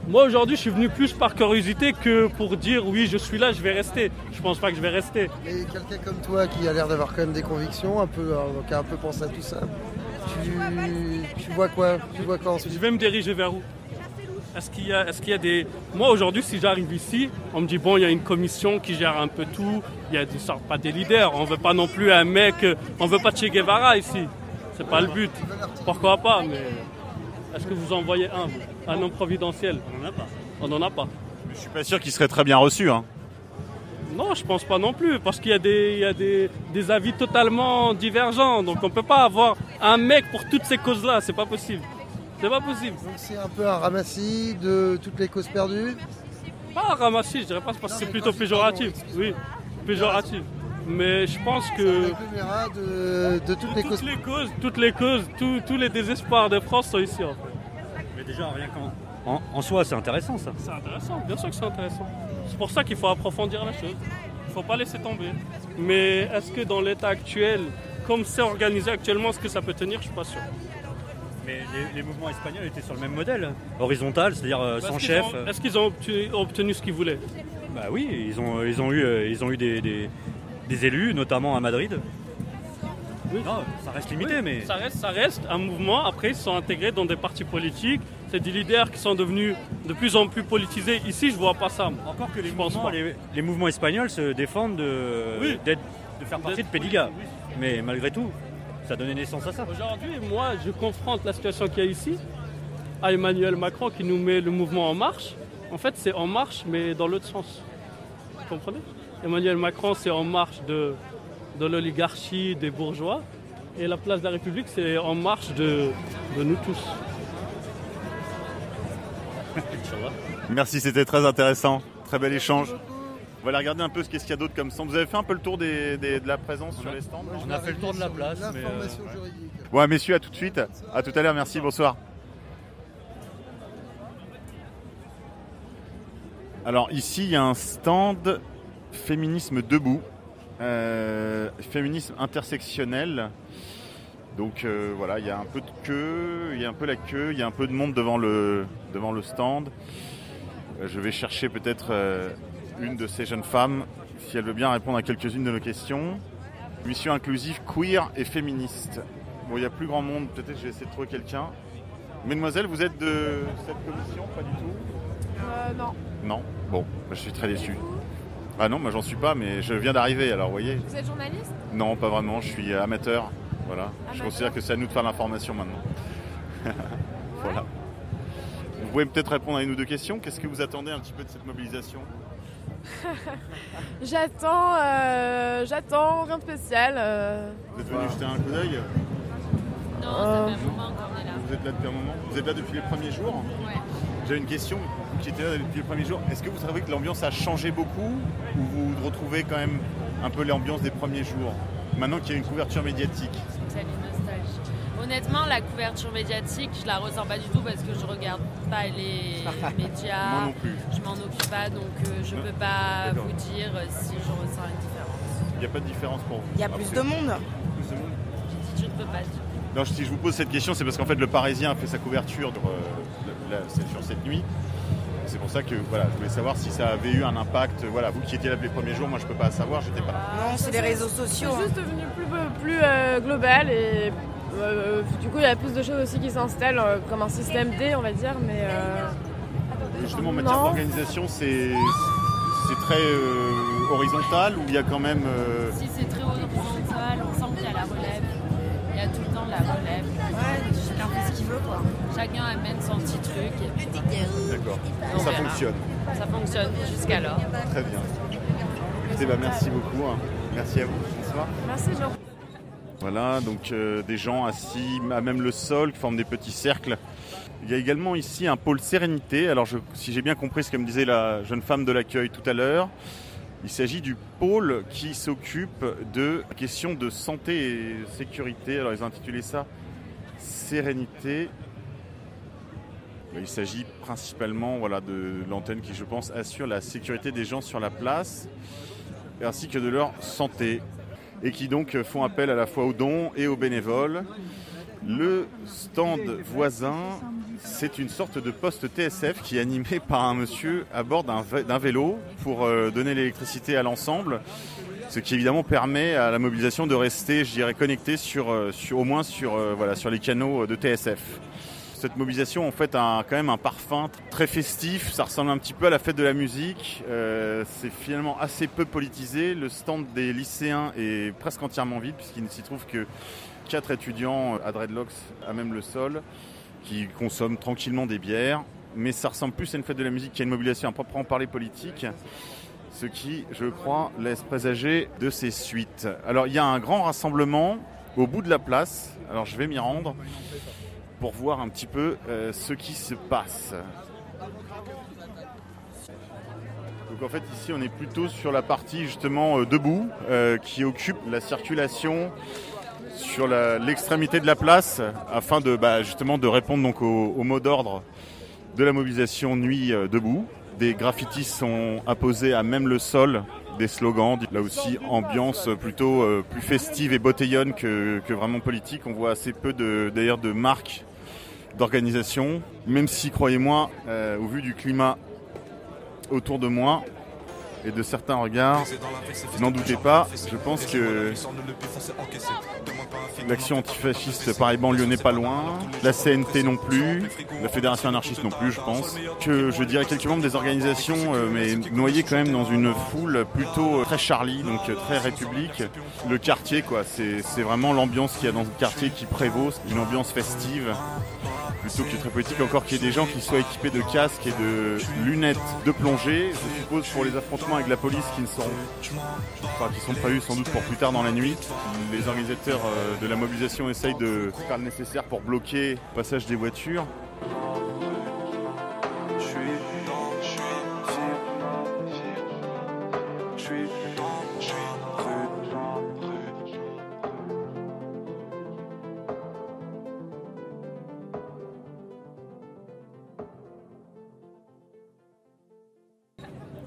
moi aujourd'hui je suis venu plus par curiosité que pour dire oui je suis là, je vais rester. Je pense pas que je vais rester. Mais quelqu'un comme toi qui a l'air d'avoir quand même des convictions, qui a un peu pensé à tout ça, tu vois quoi? Tu vois quoi ensuite? Je vais me diriger vers où? Est-ce qu'il y a des... Moi aujourd'hui si j'arrive ici, on me dit bon il y a une commission qui gère un peu tout, il y a pas des leaders, on veut pas non plus un mec, on veut pas Che Guevara ici. C'est pas le but. Pourquoi pas, mais... Est-ce que vous en voyez un homme providentiel? On n'en a pas. On n'en a pas. Je suis pas sûr qu'il serait très bien reçu, hein. Non, je pense pas non plus, parce qu'il y a des avis totalement divergents. Donc on peut pas avoir un mec pour toutes ces causes-là, c'est pas possible. C'est pas possible. Donc c'est un peu un ramassis de toutes les causes perdues. Pas un ramassis, je dirais pas, parce que c'est plutôt péjoratif. Oui, péjoratif. Mais je pense que... de toutes les causes. Toutes les causes, tous les désespoirs de France sont ici en fait. Mais déjà, rien en soi, c'est intéressant ça. C'est intéressant, bien sûr que c'est intéressant. C'est pour ça qu'il faut approfondir la chose. faut pas laisser tomber. Mais est-ce que dans l'état actuel, comme c'est organisé actuellement, est-ce que ça peut tenir? Je suis pas sûr. Mais les mouvements espagnols étaient sur le même modèle, horizontal, c'est-à-dire sans chef. Est-ce qu'ils ont obtenu ce qu'ils voulaient? Bah oui, ils ont eu des élus, notamment à Madrid. Oui. Non, ça reste limité, mais... Ça reste un mouvement. Après, ils sont intégrés dans des partis politiques. C'est des leaders qui sont devenus de plus en plus politisés. Ici, je vois pas ça. Encore que les mouvements espagnols se défendent de faire partie de Pédiga. Oui. Mais malgré tout, ça a donné naissance à ça. Aujourd'hui, moi, je confronte la situation qu'il y a ici à Emmanuel Macron qui nous met le mouvement en marche. En fait, c'est en marche, mais dans l'autre sens. Vous comprenez? Emmanuel Macron, c'est en marche de l'oligarchie, des bourgeois. Et la place de la République, c'est en marche de nous tous. Merci, c'était très intéressant. Très bel échange. On va aller regarder un peu ce qu'il y a d'autre comme stand. Vous avez fait un peu le tour de la présence sur les stands? On a fait le tour de la place. L'information juridique. Ouais, messieurs, à tout de suite. À tout à l'heure, merci, bonsoir. Alors ici, il y a un stand Féminisme debout, féminisme intersectionnel. Donc voilà, il y a un peu de queue, il y a un peu la queue, il y a un peu de monde devant le stand. Je vais chercher peut-être une de ces jeunes femmes, si elle veut bien répondre à quelques-unes de nos questions. Mission inclusive, queer et féministe. Bon, il n'y a plus grand monde, peut-être je vais essayer de trouver quelqu'un. Mademoiselle, vous êtes de cette commission? Pas du tout? Non. Non? Bon, je suis très déçu. Ah non, moi j'en suis pas, mais je viens d'arriver, alors vous voyez. Vous êtes journaliste? Non, pas vraiment, je suis amateur. Voilà. Amateur. Je considère que c'est à nous de faire l'information maintenant. Voilà. Vous pouvez peut-être répondre à une ou deux questions. Qu'est-ce que vous attendez un petit peu de cette mobilisation? J'attends, rien de spécial. Vous êtes venu jeter un coup d'œil? Non, ça fait un moment qu'on est là. Vous êtes là depuis un moment? Vous êtes là depuis les premiers jours? Ouais. J'ai une question, vous qui étiez là depuis les premiers jours. Est-ce que vous trouvez que l'ambiance a changé beaucoup ou vous retrouvez quand même un peu l'ambiance des premiers jours, maintenant qu'il y a une couverture médiatique? C'est une nostalgie. Honnêtement, la couverture médiatique, je la ressens pas du tout parce que je regarde pas les médias. Moi non plus. Je m'en occupe pas, donc je peux pas vous dire si je ressens une différence. Il n'y a pas de différence pour vous? Il y a plus de monde. Plus de monde? Je ne peux pas dire. Non, si je vous pose cette question, c'est parce qu'en fait le Parisien a fait sa couverture sur cette nuit. C'est pour ça que voilà, je voulais savoir si ça avait eu un impact. Voilà, vous qui étiez là les premiers jours, moi je peux pas savoir, j'étais pas là. Non, c'est les réseaux sociaux. C'est juste devenu plus global et du coup il y a plus de choses aussi qui s'installent comme un système D, on va dire, mais Justement, en matière d'organisation, c'est très horizontal ou il y a quand même. Si c'est très horizontal, on sent qu'il y a la relève. Il y a tout le temps de la relève. Ouais, chacun fait ce qu'il veut, quoi. Chacun amène son petit truc. D'accord. On Ça verra. fonctionne. Ça fonctionne jusqu'alors. Très bien. Écoutez, merci beaucoup. Merci à vous. Bonsoir. merci Jean. Voilà, donc des gens assis à même le sol qui forment des petits cercles. Il y a également ici un pôle sérénité. Alors si j'ai bien compris ce que me disait la jeune femme de l'accueil tout à l'heure, il s'agit du pôle qui s'occupe de questions de santé et sécurité. Alors ils ont intitulé ça Sérénité. Il s'agit principalement de l'antenne qui, je pense, assure la sécurité des gens sur la place ainsi que de leur santé et qui donc font appel à la fois aux dons et aux bénévoles. Le stand voisin, c'est une sorte de poste TSF qui est animé par un monsieur à bord d'un vélo pour donner l'électricité à l'ensemble, ce qui évidemment permet à la mobilisation de rester, je dirais, connectée au moins sur les canaux de TSF. Cette mobilisation en fait a quand même un parfum très festif, ça ressemble un petit peu à la fête de la musique, c'est finalement assez peu politisé. Le stand des lycéens est presque entièrement vide puisqu'il ne s'y trouve que 4 étudiants à dreadlocks à même le sol qui consomment tranquillement des bières, mais ça ressemble plus à une fête de la musique qu'à une mobilisation à proprement parler politique, ce qui, je crois, laisse présager de ses suites. Alors il y a un grand rassemblement au bout de la place, alors je vais m'y rendre pour voir un petit peu ce qui se passe. Donc en fait ici on est plutôt sur la partie justement debout qui occupe la circulation sur l'extrémité de la place afin de justement de répondre donc au mot d'ordre de la mobilisation Nuit debout. Des graffitis sont apposés à même le sol des slogans. Là aussi, ambiance plutôt plus festive et botellonne que vraiment politique. On voit assez peu d'ailleurs de marques d'organisation, même si, croyez-moi, au vu du climat autour de moi et de certains regards, n'en doutez pas, je pense que l'action antifasciste Paris-Banlieue n'est pas loin, la CNT non plus, la Fédération anarchiste non plus, je pense. Que je dirais quelques membres des organisations, mais noyés quand même dans une foule plutôt très Charlie, donc très République. Le quartier, quoi, c'est vraiment l'ambiance qu'il y a dans le quartier qui prévaut, une ambiance festive. Plutôt que très politique, encore qu'il y ait des gens qui soient équipés de casques et de lunettes de plongée, je suppose pour les affrontements avec la police qui sont prévus sans doute pour plus tard dans la nuit. Les organisateurs de la mobilisation essayent de faire le nécessaire pour bloquer le passage des voitures.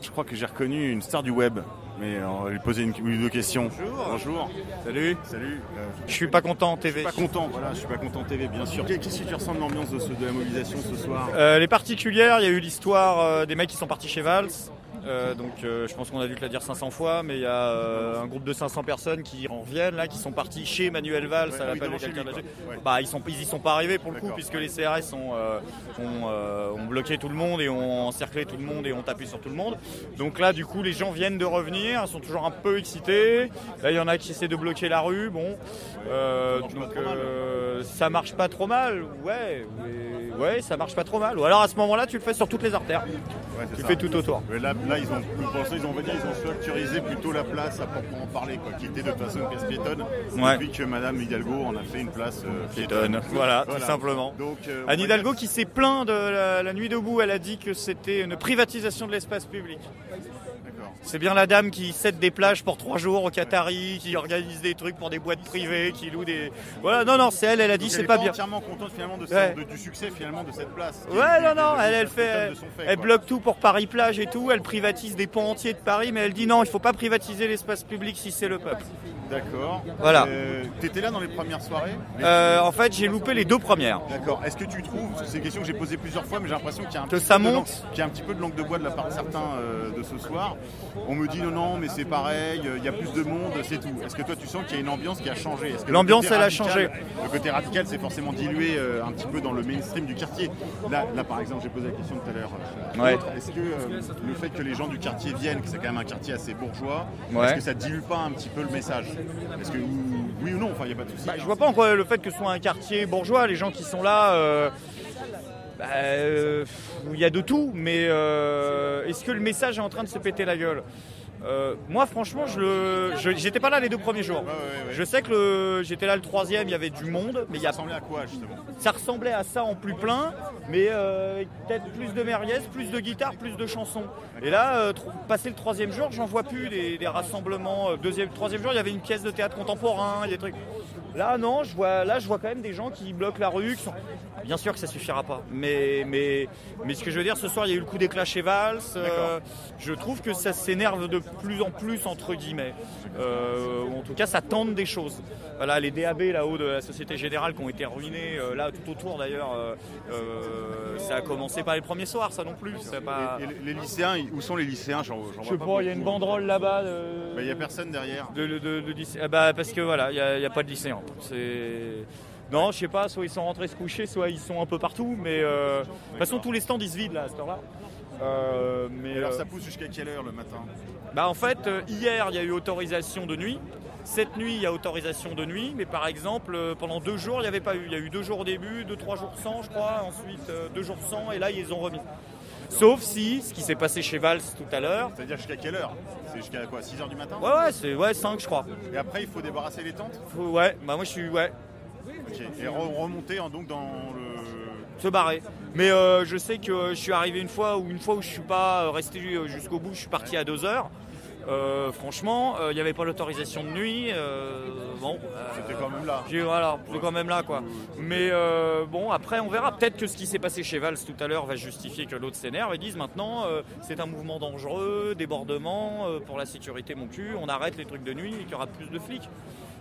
Je crois que j'ai reconnu une star du web, mais on va lui poser une ou deux questions. Bonjour. Salut. Je suis pas content en TV. Je suis pas content en TV, bien sûr. Qu'est-ce que tu ressens de l'ambiance de la mobilisation ce soir? Les particulières, il y a eu l'histoire des mecs qui sont partis chez Valls. Je pense qu'on a dû te la dire 500 fois, mais il y a un groupe de 500 personnes qui en reviennent là, qui sont partis chez Manuel Valls à l'appel de quelqu'un d'âgé. Ils y sont pas arrivés pour le coup, puisque les CRS ont bloqué tout le monde et ont encerclé tout le monde et ont tapé sur tout le monde. Donc là, du coup, les gens viennent de revenir, ils sont toujours un peu excités. Là, il y en a qui essaient de bloquer la rue. Bon, ça marche pas trop mal. Ouais, ça marche pas trop mal. Ou alors à ce moment-là, tu le fais sur toutes les artères. Tu fais tout autour. Là, ils ont structurisé plutôt la place à proprement parler, quoi, qui était de toute façon une place piétonne. Depuis que Madame Hidalgo en a fait une place piétonne. Voilà, tout simplement. Donc, Anne Hidalgo qui s'est plaint de la nuit debout, elle a dit que c'était une privatisation de l'espace public. C'est bien la dame qui cède des plages pour 3 jours au Qatari, qui organise des trucs pour des boîtes privées, qui loue des... Voilà, non, c'est elle a dit c'est pas bien. Elle est entièrement contente finalement du succès finalement de cette place. Elle bloque tout pour Paris Plage et tout, elle privatise des pans entiers de Paris, mais elle dit non, il faut pas privatiser l'espace public si c'est le peuple. D'accord. Voilà. T'étais là dans les premières soirées? En fait, j'ai loupé les 2 premières. D'accord. Est-ce que tu trouves, c'est une question que j'ai posée plusieurs fois, mais j'ai l'impression qu'il y a un petit peu de langue de bois de la part de certains de ce soir. On me dit non, mais c'est pareil, il y a plus de monde, c'est tout. Est-ce que toi tu sens qu'il y a une ambiance qui a changé? L'ambiance elle a changé. Le côté radical c'est forcément dilué un petit peu dans le mainstream du quartier. Là par exemple, j'ai posé la question tout à l'heure. Est-ce que le fait que les gens du quartier viennent, que c'est quand même un quartier assez bourgeois, est-ce que ça dilue pas un petit peu le message? Est-ce que oui ou non, enfin il n'y a pas de souci. Je vois pas en quoi le fait que ce soit un quartier bourgeois, les gens qui sont là... il y a de tout, mais est-ce que le message est en train de se péter la gueule? Moi franchement j'étais pas là les 2 premiers jours. Je sais que j'étais là le 3e, il y avait du monde, mais ça ressemblait à quoi justement? Ça ressemblait à ça en plus plein, mais peut-être plus de merguez, plus de guitares, plus de chansons. Et là, passé le 3e jour, j'en vois plus des rassemblements. 3e jour, il y avait une pièce de théâtre contemporain, des trucs. Là non, je vois quand même des gens qui bloquent la rue. Bien sûr que ça suffira pas, mais ce que je veux dire, ce soir il y a eu le coup d'éclat chez Valls. Je trouve que ça s'énerve de plus en plus entre guillemets. En tout cas, ça tente des choses. Voilà, les DAB là-haut de la Société Générale qui ont été ruinés là tout autour d'ailleurs. Ça a commencé pas les premiers soirs, ça non plus. Et les lycéens, où sont les lycéens? Je sais pas, il y a une banderole là-bas. Il n'y a personne derrière. Parce que voilà, il y a pas de lycéens. Non, je sais pas, soit ils sont rentrés se coucher, soit ils sont un peu partout, mais de toute façon tous les stands ils se vident là à cette heure-là. Alors ça pousse jusqu'à quelle heure le matin? En fait, hier il y a eu autorisation de nuit. Cette nuit il y a autorisation de nuit, mais par exemple pendant 2 jours il n'y avait pas eu. Il y a eu 2 jours au début, 2-3 jours sans je crois, ensuite 2 jours sans et là ils ont remis. Sauf si, ce qui s'est passé chez Valls tout à l'heure. C'est-à-dire jusqu'à quelle heure? C'est jusqu'à quoi, 6h du matin? Ouais, 5 je crois. Et après il faut débarrasser les tentes? Moi je suis... Ouais. Okay. Et remonter donc dans le... Se barrer. Mais je sais que je suis arrivé une fois où je suis pas resté jusqu'au bout, je suis parti à 2h. Franchement, il n'y avait pas l'autorisation de nuit. C'était quand même là. C'est quand même là, quoi. Mais bon, après, on verra. Peut-être que ce qui s'est passé chez Valls tout à l'heure va justifier que l'autre s'énerve et dise maintenant, c'est un mouvement dangereux, débordement, pour la sécurité, mon cul, on arrête les trucs de nuit et qu'il y aura plus de flics.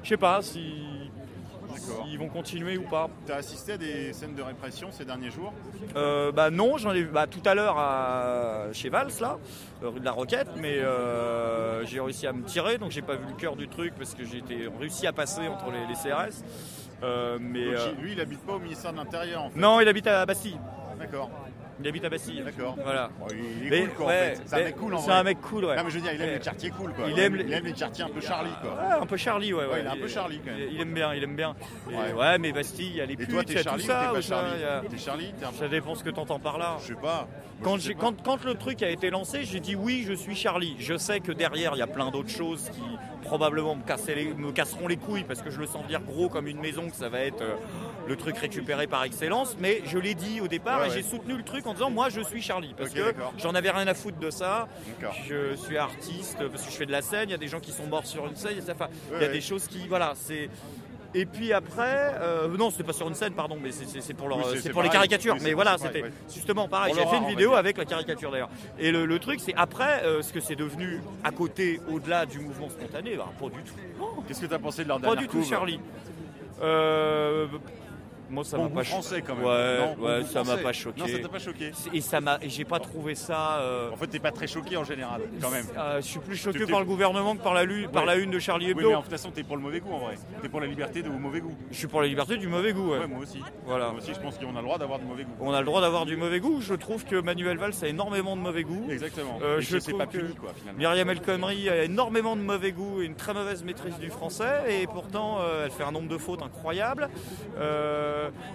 Je sais pas s'ils vont continuer ou pas. Tu as assisté à des scènes de répression ces derniers jours ? Non, j'en ai vu tout à l'heure chez Valls, là, rue de la Roquette, mais j'ai réussi à me tirer, donc j'ai pas vu le cœur du truc parce que j'ai réussi à passer entre les CRS. Lui, il habite pas au ministère de l'Intérieur en fait. Non, il habite à Bastille. D'accord. Il habite à Bastille. D'accord. Voilà. Bon, il est cool quoi en fait. C'est un mec cool en vrai. C'est un mec cool, ouais. Non mais je veux dire, il aime les quartiers cool quoi. Il aime les quartiers un peu Charlie quoi. Ouais, un peu Charlie, ouais. Il est un peu Charlie quand même. Il aime bien. Et Ouais. mais Bastille, il y a les putes, Et toi, t'es Charlie tout ça, ou t'es pas ou ça, Charlie ? T'es Charlie ? Ça dépend ce que t'entends par là. Je sais pas. Quand le truc a été lancé, j'ai dit oui, je suis Charlie. Je sais que derrière, il y a plein d'autres choses qui probablement me casseront les couilles parce que je le sens venir gros comme une maison, que ça va être le truc récupéré par excellence. Mais je l'ai dit au départ et j'ai soutenu le truc en disant moi, je suis Charlie. Parce que j'en avais rien à foutre de ça. Je suis artiste parce que je fais de la scène. Il y a des gens qui sont morts sur une scène. Il y a des choses qui... Voilà, c'est... Et puis après, non, c'était pas sur une scène, pardon, mais c'est pour, les caricatures. Mais voilà, c'était justement pareil. J'ai fait une vidéo avec la caricature d'ailleurs. Et le truc, c'est après, ce que c'est devenu à côté, au-delà du mouvement spontané, pas du tout. Qu'est-ce que tu as pensé de leur Pas dernière du tout, couve Charlie. Moi, ça m'a pas français quand même. Ouais, ça m'a pas choqué. Non, ça t'a pas choqué. Et j'ai pas trouvé ça. En fait, t'es pas très choqué en général, quand même. Je suis plus choqué par le gouvernement que par la une de Charlie Hebdo. Oui, mais de toute façon, t'es pour le mauvais goût en vrai. T'es pour la liberté du mauvais goût. Je suis pour la liberté du mauvais goût. Ouais, moi aussi. Voilà. Moi aussi, je pense qu'on a le droit d'avoir du mauvais goût. On a le droit d'avoir du mauvais goût. Je trouve que Manuel Valls a énormément de mauvais goût. Exactement. Je sais pas puni, quoi, finalement. Myriam El Khomri a énormément de mauvais goût et une très mauvaise maîtrise du français. Et pourtant, elle fait un nombre de fautes incroyable.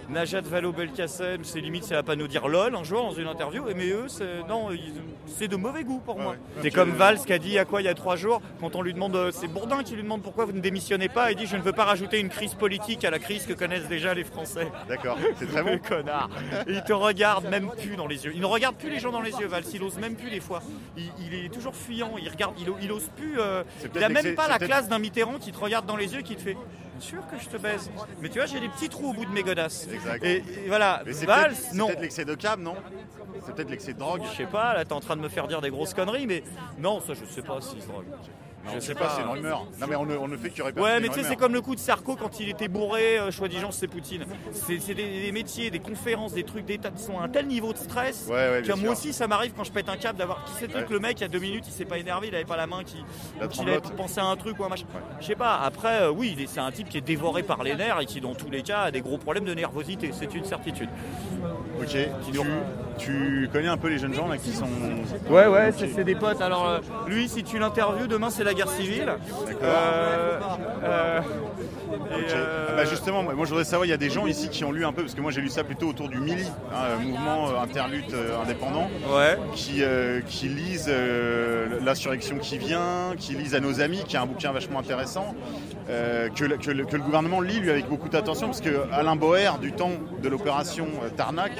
Najat Vallaud-Belkacem, c'est limite, c'est à pas nous dire lol un jour dans une interview, mais eux, c'est de mauvais goût pour moi. C'est comme Valls qui a dit il y a 3 jours, quand on lui demande, c'est Bourdin qui lui demande pourquoi vous ne démissionnez pas, il dit je ne veux pas rajouter une crise politique à la crise que connaissent déjà les Français. D'accord, c'est très bon. Connard. Et il te regarde même plus dans les yeux. Il ne regarde plus les gens dans les yeux, Valls, il ose même plus des fois. Il est toujours fuyant, il ose plus. Il a même pas la classe d'un Mitterrand qui te regarde dans les yeux et qui te fait sûr que je te baise. Mais tu vois, j'ai des petits trous au bout de mes godasses. Exact. Et voilà, mais Valls, non. C'est peut-être l'excès de cam, non ? C'est peut-être l'excès de drogue. Je sais pas, là t'es en train de me faire dire des grosses conneries, mais non, ça je sais pas s'il se drogue. Non, je sais pas, c'est une rumeur. Non, mais on ne fait que répercuter. Ouais, mais tu sais, c'est comme le coup de Sarko quand il était bourré, soi-disant, c'est Poutine. C'est des métiers, des conférences, des trucs d'état qui sont à un tel niveau de stress. Ouais, moi aussi, ça m'arrive quand je pète un câble d'avoir. Qui c'était que le mec, il y a 2 minutes, il s'est pas énervé, il avait pas la main qu'il avait pensé à un truc ou un machin. Je sais pas, après, oui, c'est un type qui est dévoré par les nerfs et qui, dans tous les cas, a des gros problèmes de nervosité. C'est une certitude. Ok, tu connais un peu les jeunes gens là qui sont. Ouais, c'est des potes. Alors, lui, si tu l'interviews, demain, c'est la guerre civile. Justement, moi je voudrais savoir, il y a des gens ici qui ont lu un peu, parce que moi j'ai lu ça plutôt autour du MILI, mouvement interlutte indépendant, qui lisent l'insurrection qui vient, qui lisent À nos amis, qui est un bouquin vachement intéressant, que le gouvernement lit lui avec beaucoup d'attention, parce que Alain Boer, du temps de l'opération Tarnac,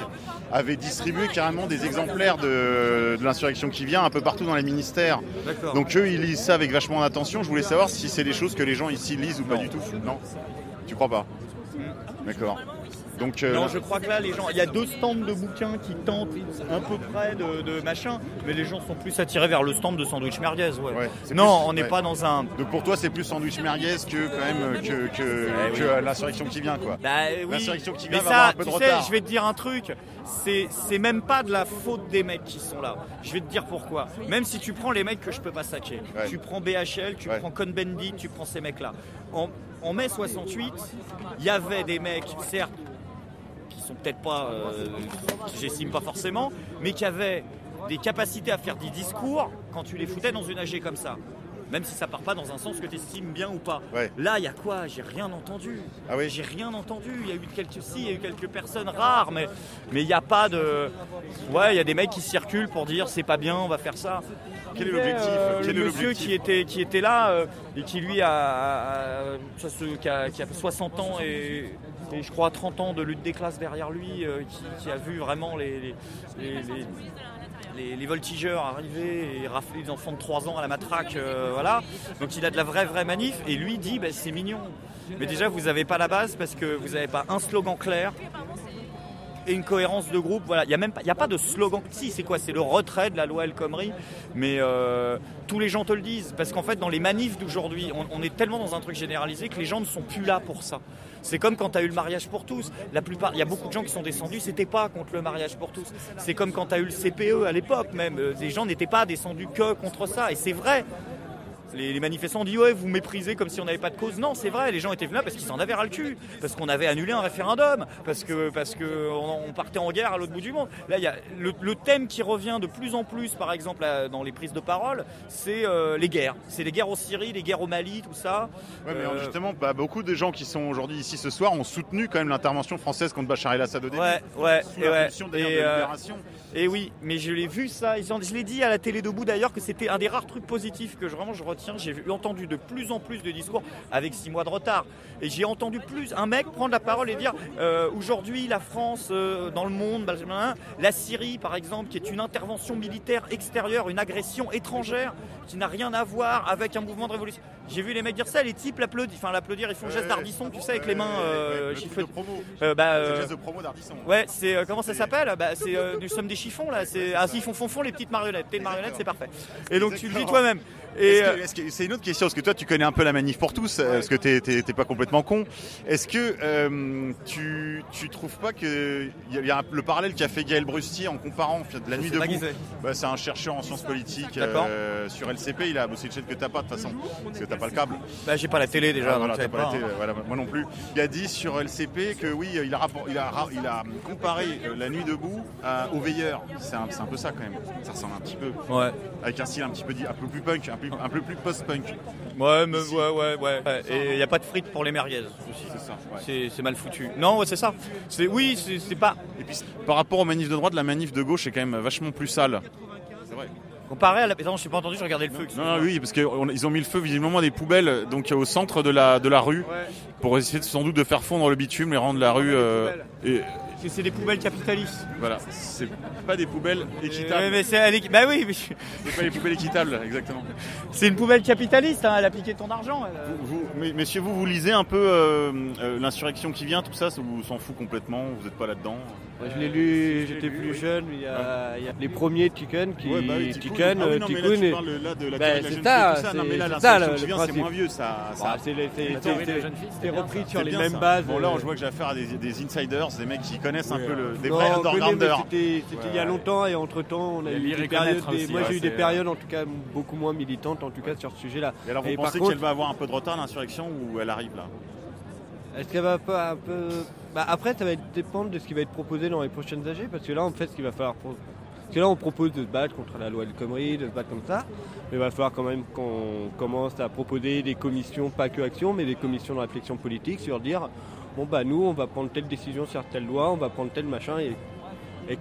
avait distribué carrément des exemplaires de l'insurrection qui vient un peu partout dans les ministères. D'accord. Donc eux ils lisent ça avec vachement d'attention. Je voulais savoir si c'est des choses que les gens ici lisent ou pas du tout. Non, tu crois pas? D'accord. Donc, non, je crois que là, les gens, il y a 2 stands de bouquins qui tentent un peu près de machin, mais les gens sont plus attirés vers le stand de sandwich merguez. Non, on n'est pas dans un. Donc pour toi, c'est plus sandwich merguez que quand même que l'insurrection qui vient, quoi. Oui. L'insurrection qui vient mais va avoir un peu de retard. Je vais te dire un truc. C'est même pas de la faute des mecs qui sont là. Je vais te dire pourquoi. Même si tu prends les mecs que je peux pas saquer, tu prends BHL, tu prends Cohn-Bendit, tu prends ces mecs-là. En mai 68, il y avait des mecs, certes, qui sont peut-être pas, j'estime pas forcément, mais qui avaient des capacités à faire des discours quand tu les foutais dans une AG comme ça. même si ça part pas dans un sens que tu estimes bien ou pas. Ouais. Là, il y a quoi? J'ai rien entendu. Ah oui. J'ai rien entendu. Il y a eu quelques personnes rares, mais il n'y a pas de. Ouais, il y a des mecs qui circulent pour dire c'est pas bien, on va faire ça. Quel est l'objectif Le monsieur qui était là et qui lui qui a 60 ans et je crois 30 ans de lutte des classes derrière lui, qui a vu vraiment les voltigeurs arriver et rafler des enfants de 3 ans à la matraque, voilà. Donc il a de la vraie manif et lui dit c'est mignon. Mais déjà vous n'avez pas la base parce que vous n'avez pas un slogan clair et une cohérence de groupe. Voilà, il y a pas de slogan. Si, c'est quoi? C'est le retrait de la loi El Khomri. Mais tous les gens te le disent parce qu'en fait dans les manifs d'aujourd'hui, on est tellement dans un truc généralisé que les gens ne sont plus là pour ça. C'est comme quand tu as eu le mariage pour tous. Il y a beaucoup de gens qui sont descendus, c'était pas contre le mariage pour tous. C'est comme quand tu as eu le CPE à l'époque même. Les gens n'étaient pas descendus que contre ça. Et c'est vrai. Les manifestants ont dit ouais, vous méprisez comme si on n'avait pas de cause. Non, c'est vrai, les gens étaient venus là parce qu'ils en avaient ras le cul, parce qu'on avait annulé un référendum, parce que on partait en guerre à l'autre bout du monde. Là, il y a le thème qui revient de plus en plus, par exemple dans les prises de parole, c'est les guerres. C'est les guerres au Syrie, les guerres au Mali, tout ça. Ouais, mais justement, beaucoup de gens qui sont aujourd'hui ici ce soir ont soutenu quand même l'intervention française contre Bachar el-Assad au début. Sous la pulsion d'ailleurs de Libération. Et oui, mais je l'ai vu ça. Je l'ai dit à la télé debout d'ailleurs que c'était un des rares trucs positifs que je retiens. J'ai entendu de plus en plus de discours avec 6 mois de retard. Et j'ai entendu un mec prendre la parole et dire aujourd'hui la France dans le monde, la Syrie par exemple, qui est une intervention militaire extérieure, une agression étrangère qui n'a rien à voir avec un mouvement de révolution. J'ai vu les mecs dire ça, les types l'applaudir, ils font le geste d'Ardisson, tu sais, avec les mains. Le truc de promo. C'est le geste de promo d'Ardisson. Ouais, c'est comment ça s'appelle? C'est nous sommes des chiffons là. Ils font les petites marionnettes. T'es une marionnette, c'est parfait. Et donc tu le dis toi-même. C'est une autre question, parce que toi tu connais un peu la manif pour tous, parce que t'es pas complètement con. Est-ce que tu trouves pas que il y a le parallèle qu'a fait Gaël Brustier en comparant la nuit debout? C'est un chercheur en sciences politiques sur LCP, il a bossé une chaîne que t'as pas de toute façon, parce que t'as pas le câble. J'ai pas la télé déjà. Voilà, t'as pas la télé, voilà, moi non plus. Il a dit sur LCP que oui, il a comparé la nuit debout au veilleur. C'est un peu ça quand même. Ça ressemble un petit peu. Ouais. Avec un style un peu plus punk, un peu plus post-punk. Ouais. Et il n'y a pas de frites pour les merguez aussi. C'est ça. Ouais. C'est mal foutu. Non, c'est ça. C'est pas. Et puis par rapport aux manifs de droite, la manif de gauche est quand même vachement plus sale. C'est vrai. Comparé à la. Non, je n'ai pas entendu, je regardais le feu. Non, oui, parce qu'ils ont mis le feu visiblement à des poubelles donc au centre de la rue pour essayer sans doute de faire fondre le bitume et rendre la rue. C'est des poubelles capitalistes. Voilà, c'est pas des poubelles équitables. Mais c'est pas des poubelles équitables, exactement. C'est une poubelle capitaliste, elle a piqué ton argent. Messieurs, vous lisez un peu l'insurrection qui vient, tout ça, vous s'en fout complètement, vous n'êtes pas là-dedans? Je l'ai lu, j'étais plus jeune, il y a les premiers Tikkun qui... Tikkun, mais là tu parles de la jeune fille, tout ça. Non mais là l'insurrection qui vient, c'est moins vieux, ça. C'est repris sur les mêmes bases. Bon là, je vois que j'ai affaire à des insiders, des mecs qui connaissent un peu des vrais undergrounders. C'était il y a longtemps et entre-temps, on a eu des périodes. Moi j'ai eu des périodes en tout cas beaucoup moins militantes en tout cas sur ce sujet-là. Et alors vous pensez qu'elle va avoir un peu de retard l'insurrection ou elle arrive là? Est-ce qu'elle va pas un peu... Après ça va dépendre de ce qui va être proposé dans les prochaines AG parce que là en fait ce qu'il va falloir... Parce que là on propose de se battre contre la loi El Khomri, de se battre comme ça, mais il va falloir quand même qu'on commence à proposer des commissions, pas que actions, mais des commissions de réflexion politique sur dire nous on va prendre telle décision sur telle loi, on va prendre tel machin et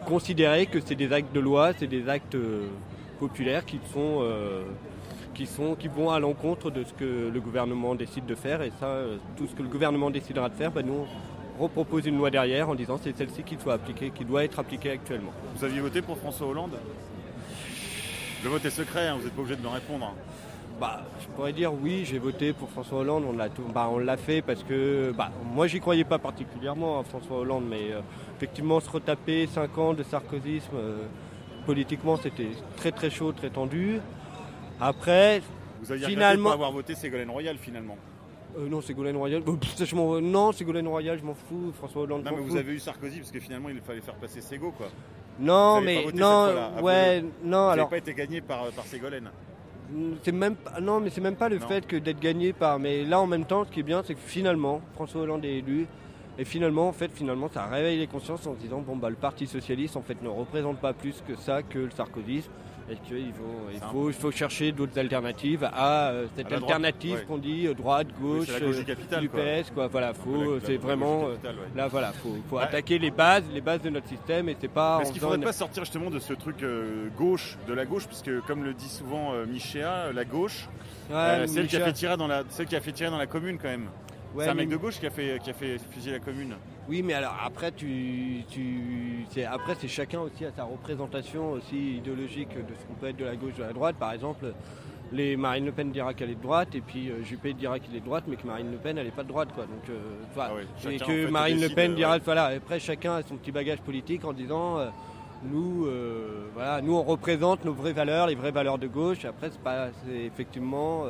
considérer que c'est des actes de loi, c'est des actes populaires qui vont à l'encontre de ce que le gouvernement décide de faire et ça, tout ce que le gouvernement décidera de faire, nous on repropose une loi derrière en disant c'est celle-ci qui doit être appliquée actuellement. Vous aviez voté pour François Hollande? Le vote est secret, vous n'êtes pas obligé de me répondre. Je pourrais dire oui, j'ai voté pour François Hollande, on l'a fait parce que moi j'y croyais pas particulièrement à François Hollande, mais effectivement se retaper 5 ans de sarkozysme, politiquement c'était très très chaud, très tendu. Après, vous aviez finalement pas avoir voté Ségolène Royal finalement. Non, Ségolène Royal. Non, Ségolène Royal, je m'en fous. François Hollande. Non, mais vous avez eu Sarkozy parce que finalement il fallait faire passer Ségo quoi. Non, mais non, ouais, non. Vous alors. n'avez pas été gagné par Ségolène. C'est même pas le fait que d'être gagné par. Mais là, en même temps, ce qui est bien, c'est que finalement, François Hollande est élu Et finalement, ça réveille les consciences en se disant bon, le Parti socialiste en fait ne représente pas plus que ça que le sarkozysme. Et qu'il faut chercher d'autres alternatives à cette alternative qu'on dit droite, gauche, c'est la gauche du capital, du PS. Voilà, c'est vraiment là, voilà, faut attaquer les bases de notre système et c'est pas. Est-ce qu'il ne faudrait pas sortir justement de ce truc gauche, de la gauche, puisque comme le dit souvent Michéa, la gauche, celle qui a fait tirer dans la commune quand même. Ouais, c'est un mec de gauche qui a fait fusiller la commune. Oui, mais alors après, c'est chacun aussi à sa représentation aussi idéologique de ce qu'on peut être de la gauche, de la droite. Par exemple, Marine Le Pen dira qu'elle est de droite, et puis Juppé dira qu'il est de droite, mais que Marine Le Pen, elle n'est pas de droite, quoi. Donc, et que Marine Le Pen dira, voilà. Après, chacun a son petit bagage politique en disant, nous, on représente nos vraies valeurs, les vraies valeurs de gauche. Après, c'est effectivement,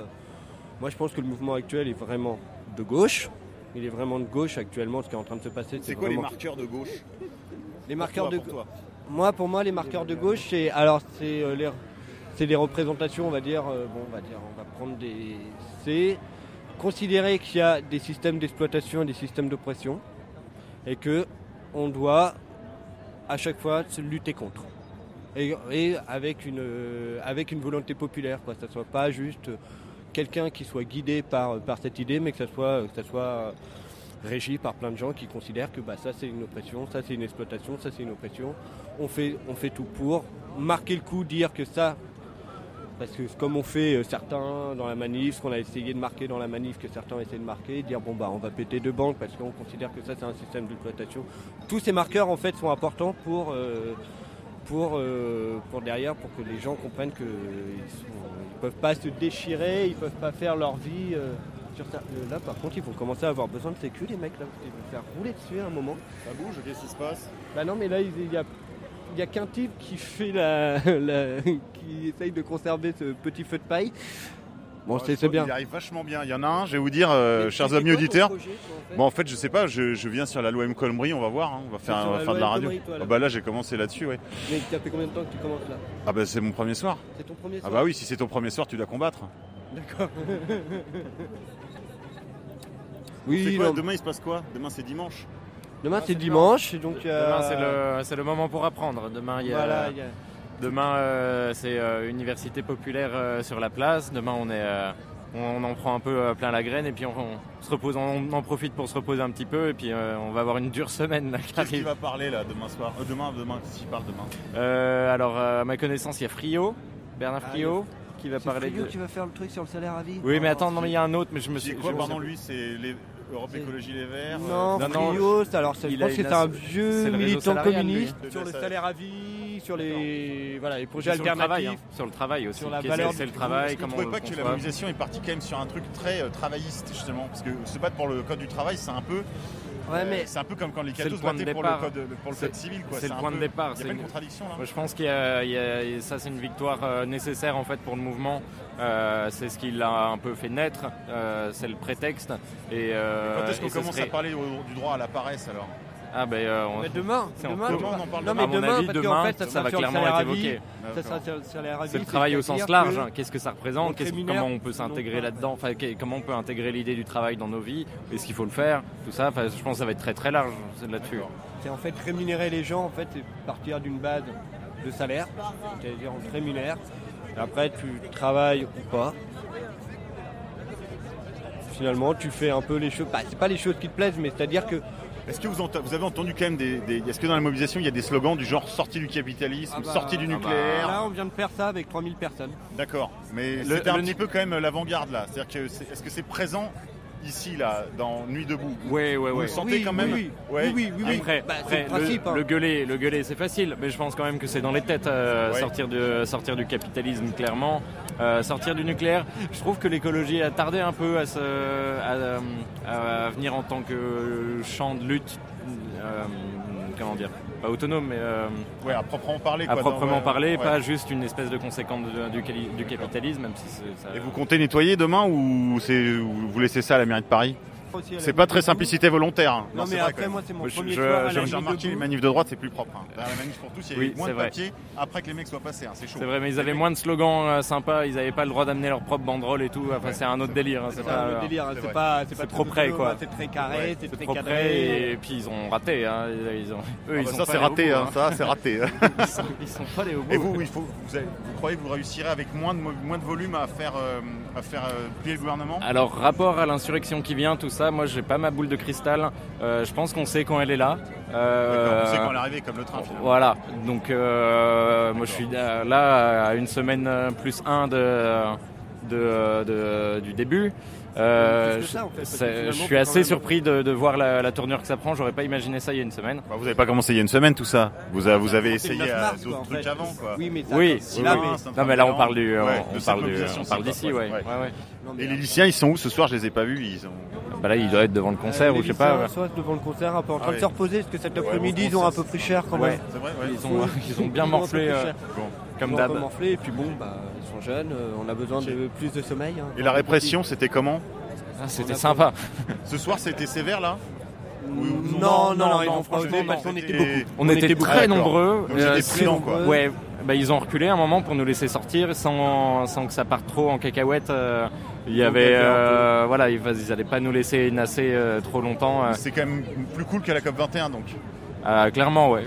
moi, je pense que le mouvement actuel est vraiment de gauche. Il est vraiment de gauche actuellement, ce qui est en train de se passer. C'est quoi vraiment... les marqueurs de gauche? Les marqueurs de gauche. Pour moi, les marqueurs de gauche, c'est les représentations, on va dire. C'est considérer qu'il y a des systèmes d'exploitation et des systèmes d'oppression, et que on doit à chaque fois se lutter contre. Et avec une volonté populaire, quoi. Ça soit pas juste quelqu'un qui soit guidé par cette idée, mais que ça soit régi par plein de gens qui considèrent que ça c'est une oppression, ça c'est une exploitation, ça c'est une oppression. On fait tout pour marquer le coup, dire que ça, parce que comme on fait certains dans la manif, ce qu'on a essayé de marquer dans la manif, que certains essaient de marquer, dire on va péter deux banques parce qu'on considère que ça c'est un système d'exploitation. Tous ces marqueurs en fait sont importants pour derrière, pour que les gens comprennent qu'ils ne peuvent pas se déchirer, ils ne peuvent pas faire leur vie sur ça. Là par contre ils vont commencer à avoir besoin de sécu, les mecs là, ils vont faire rouler dessus à un moment. Ça bouge, qu'est-ce qui se passe? Non mais là il y a qu'un type qui fait qui essaye de conserver ce petit feu de paille. Bon, c'est bien. Il arrive vachement bien. Il y en a un, je vais vous dire, chers amis auditeurs. En fait, je sais pas, je viens sur la loi M. Colombery, on va voir, on va faire de la radio. Là, j'ai commencé là-dessus, ouais. Mais ça fait combien de temps que tu commences là? C'est mon premier soir. C'est ton premier soir? Oui, si c'est ton premier soir, tu dois combattre. D'accord. Oui. Demain, il se passe quoi? Demain, c'est dimanche. Demain, c'est dimanche, donc. Demain, c'est le moment pour apprendre. Demain, Demain, c'est Université populaire sur la place. Demain, on en prend un peu plein la graine et puis on se repose, on en profite pour se reposer un petit peu et puis on va avoir une dure semaine là, qui arrive. Qu'est-ce qui va parler là demain soir? Demain, qu'est-ce qu'il parle demain? Alors, à ma connaissance, il y a Friot, Bernard Friot, qui va parler de... qui va faire le truc sur le salaire à vie. Oui, mais attends, il y a un autre, mais je me suis... C'est quoi, pardon, lui? C'est Europe Écologie Les Verts? Non, Friot, alors je pense que c'est un vieux militant communiste sur le salaire à vie, sur les projets alternatifs. Sur le travail aussi. Sur la valeur c'est le travail. Vous ne trouvez pas que la mobilisation est partie quand même sur un truc très travailliste justement? Parce que se battre pour le code du travail, c'est un peu... c'est un peu comme quand les cathos se battaient pour le code civil. C'est le point de départ. Il y a pas une contradiction là. Moi, je pense qu'il y a ça, c'est une victoire nécessaire en fait pour le mouvement. C'est ce qui l'a un peu fait naître. C'est le prétexte. Et quand est-ce qu'on commence à parler du droit à la paresse alors? Demain, on en parle. À mon avis, demain, ça va clairement être évoqué. C'est le travail au sens large. Qu'est-ce que ça représente? Comment on peut s'intégrer là-dedans? Comment on peut intégrer l'idée du travail dans nos vies? Est-ce qu'il faut le faire? Tout ça, je pense que ça va être très très large là-dessus. C'est en fait rémunérer les gens, en fait, c'est partir d'une base de salaire, c'est-à-dire on te rémunère. Et après, tu travailles ou pas. Finalement, tu fais un peu les choses. C'est pas les choses qui te plaisent, mais c'est-à-dire que. Est-ce que vous avez entendu quand même est-ce que dans la mobilisation il y a des slogans du genre sortie du capitalisme, sortie du nucléaire? Là on vient de faire ça avec 3000 personnes. D'accord, mais c'était un petit peu quand même l'avant-garde là. C'est-à-dire que est-ce que c'est présent ici là dans Nuit debout? Oui. Vous le sentez quand même? Oui. Après, le gueuler c'est facile, mais je pense quand même que c'est dans les têtes sortir du capitalisme clairement. Sortir du nucléaire, je trouve que l'écologie a tardé un peu à venir en tant que champ de lutte, comment dire, pas autonome, mais à proprement parler. Pas juste une espèce de conséquence du capitalisme, même si ça... Et vous comptez nettoyer demain ou vous laissez ça à la mairie de Paris? C'est pas très simplicité volontaire. Hein. Non, mais après, moi, c'est mon premier soir à la J'ai nuit remarqué, les manifs de droite, c'est plus propre. Hein. La manif pour tous, il y avait moins de vrai. papier après que les mecs soient passés. Hein. C'est chaud. C'est vrai, mais ils avaient moins de slogans sympas. Ils n'avaient pas le droit d'amener leur propre banderole et tout. Enfin, c'est un autre délire. Hein. C'est un autre délire. Hein. C'est pas trop près, quoi. C'est très carré, c'est très trop cadré. près. Et puis ils ont raté. Hein. Ça, c'est raté. Ça, c'est raté. Ils sont pas allés au bout. Et vous croyez que vous réussirez avec moins de volume à faire plier le gouvernement? Alors, rapport à l'insurrection qui vient, tout ça, moi j'ai pas ma boule de cristal. Je pense qu'on sait quand elle est là. On sait quand elle est arrivée, comme le train finalement. Voilà, donc moi je suis là à une semaine plus 1 du début. Je suis assez surpris de voir la tournure que ça prend. J'aurais pas imaginé ça il y a une semaine. Bah, vous n'avez pas commencé il y a une semaine tout ça. Vous avez essayé d'autres trucs avant, quoi. Oui, mais non, mais là on parle d'ici, ouais. Et les lycéens, ils sont où ce soir? Je les ai pas vus. Bah là, ils doivent être devant le concert ou je sais pas. Soit devant le concert, un peu en train de se reposer, parce que cet après-midi, ils ont un peu pris cher quand même. C'est vrai, ils ont bien morflé, comme d'hab. Et puis bon, ils sont jeunes, on a besoin de plus de sommeil. Hein. Et la répression, c'était comment? C'était sympa. Ce soir, c'était sévère là? Non, franchement, parce qu'on était beaucoup. On était très nombreux. Ouais. Ils ont reculé un moment pour nous laisser sortir sans que ça parte trop en cacahuète. Il y avait, ils n'allaient pas nous laisser nasser trop longtemps. C'est quand même plus cool qu'à la COP21 donc. Clairement, ouais.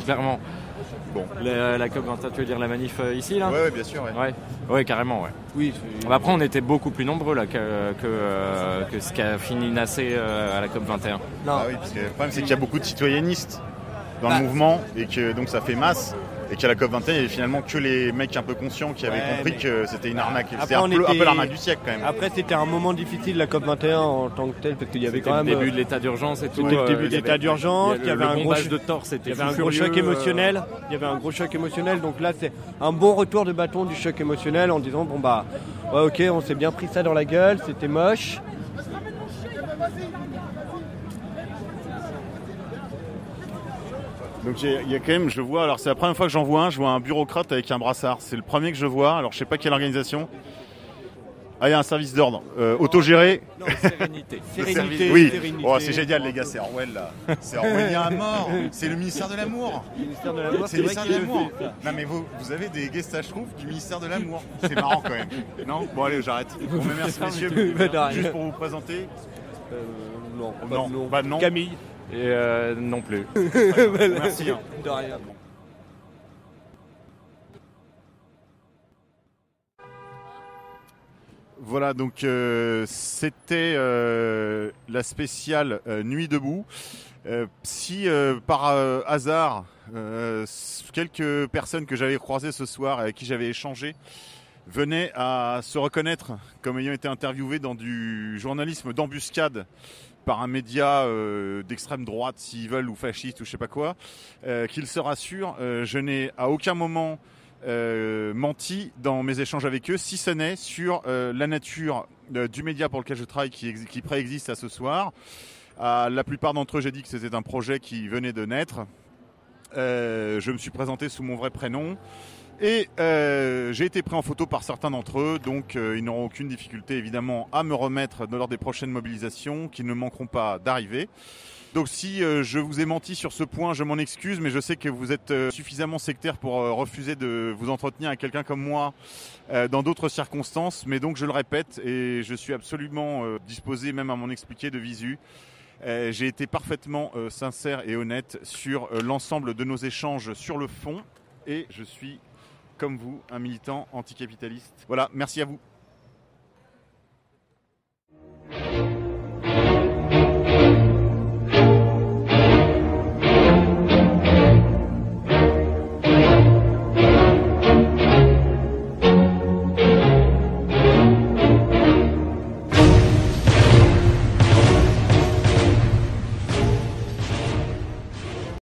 Clairement. Bon. La COP21, tu veux dire la manif ici là? Ouais, bien sûr. Ouais, carrément, ouais. Oui. Après, on était beaucoup plus nombreux là que ce qui a fini nasser à la COP21. Ah oui, parce que le problème c'est qu'il y a beaucoup de citoyennistes dans le mouvement et que donc ça fait masse. Et qu'à la COP21, il y avait finalement que les mecs un peu conscients qui avaient compris que c'était une arnaque. C'était un peu l'arnaque du siècle quand même. Après, c'était un moment difficile, la COP21 en tant que tel, parce qu'il y avait quand même. C'était le début de l'état d'urgence et tout. C'était le début de l'état d'urgence, il y avait un gros de torse, il y avait un gros choc émotionnel. Il y avait un gros choc émotionnel, donc là, c'est un bon retour de bâton du choc émotionnel en disant ok, on s'est bien pris ça dans la gueule, c'était moche. Donc il y a quand même, je vois, alors c'est la première fois que j'en vois je vois un bureaucrate avec un brassard. C'est le premier que je vois, alors je sais pas quelle organisation. Ah, il y a un service d'ordre, autogéré. Non, sérénité. Sérénité. Oui, sérénité. Oh, c'est génial les gars, c'est Orwell là. C'est Orwellien à mort, c'est le ministère de l'amour. C'est le ministère de l'amour. Non mais vous avez des guest je trouve, du ministère de l'amour. C'est marrant quand même. Non? Bon allez, j'arrête. Bon, merci messieurs. Juste pour vous présenter. Non. Camille. Et non plus. Merci. Hein. De rien. Voilà, donc c'était la spéciale Nuit debout. Si par hasard, quelques personnes que j'avais croisées ce soir, avec qui j'avais échangé, venaient à se reconnaître comme ayant été interviewés dans du journalisme d'embuscade par un média d'extrême droite, s'ils veulent, ou fasciste, ou je sais pas quoi, qu'ils se rassurent, je n'ai à aucun moment menti dans mes échanges avec eux, si ce n'est sur la nature du média pour lequel je travaille qui préexiste à ce soir. À la plupart d'entre eux, j'ai dit que c'était un projet qui venait de naître. Je me suis présenté sous mon vrai prénom. Et j'ai été pris en photo par certains d'entre eux, donc ils n'auront aucune difficulté évidemment à me remettre lors des prochaines mobilisations qui ne manqueront pas d'arriver. Donc si je vous ai menti sur ce point, je m'en excuse, mais je sais que vous êtes suffisamment sectaire pour refuser de vous entretenir avec quelqu'un comme moi dans d'autres circonstances. Mais donc je le répète et je suis absolument disposé même à m'en expliquer de visu. J'ai été parfaitement sincère et honnête sur l'ensemble de nos échanges sur le fond et je suis, comme vous, un militant anticapitaliste. Voilà, merci à vous.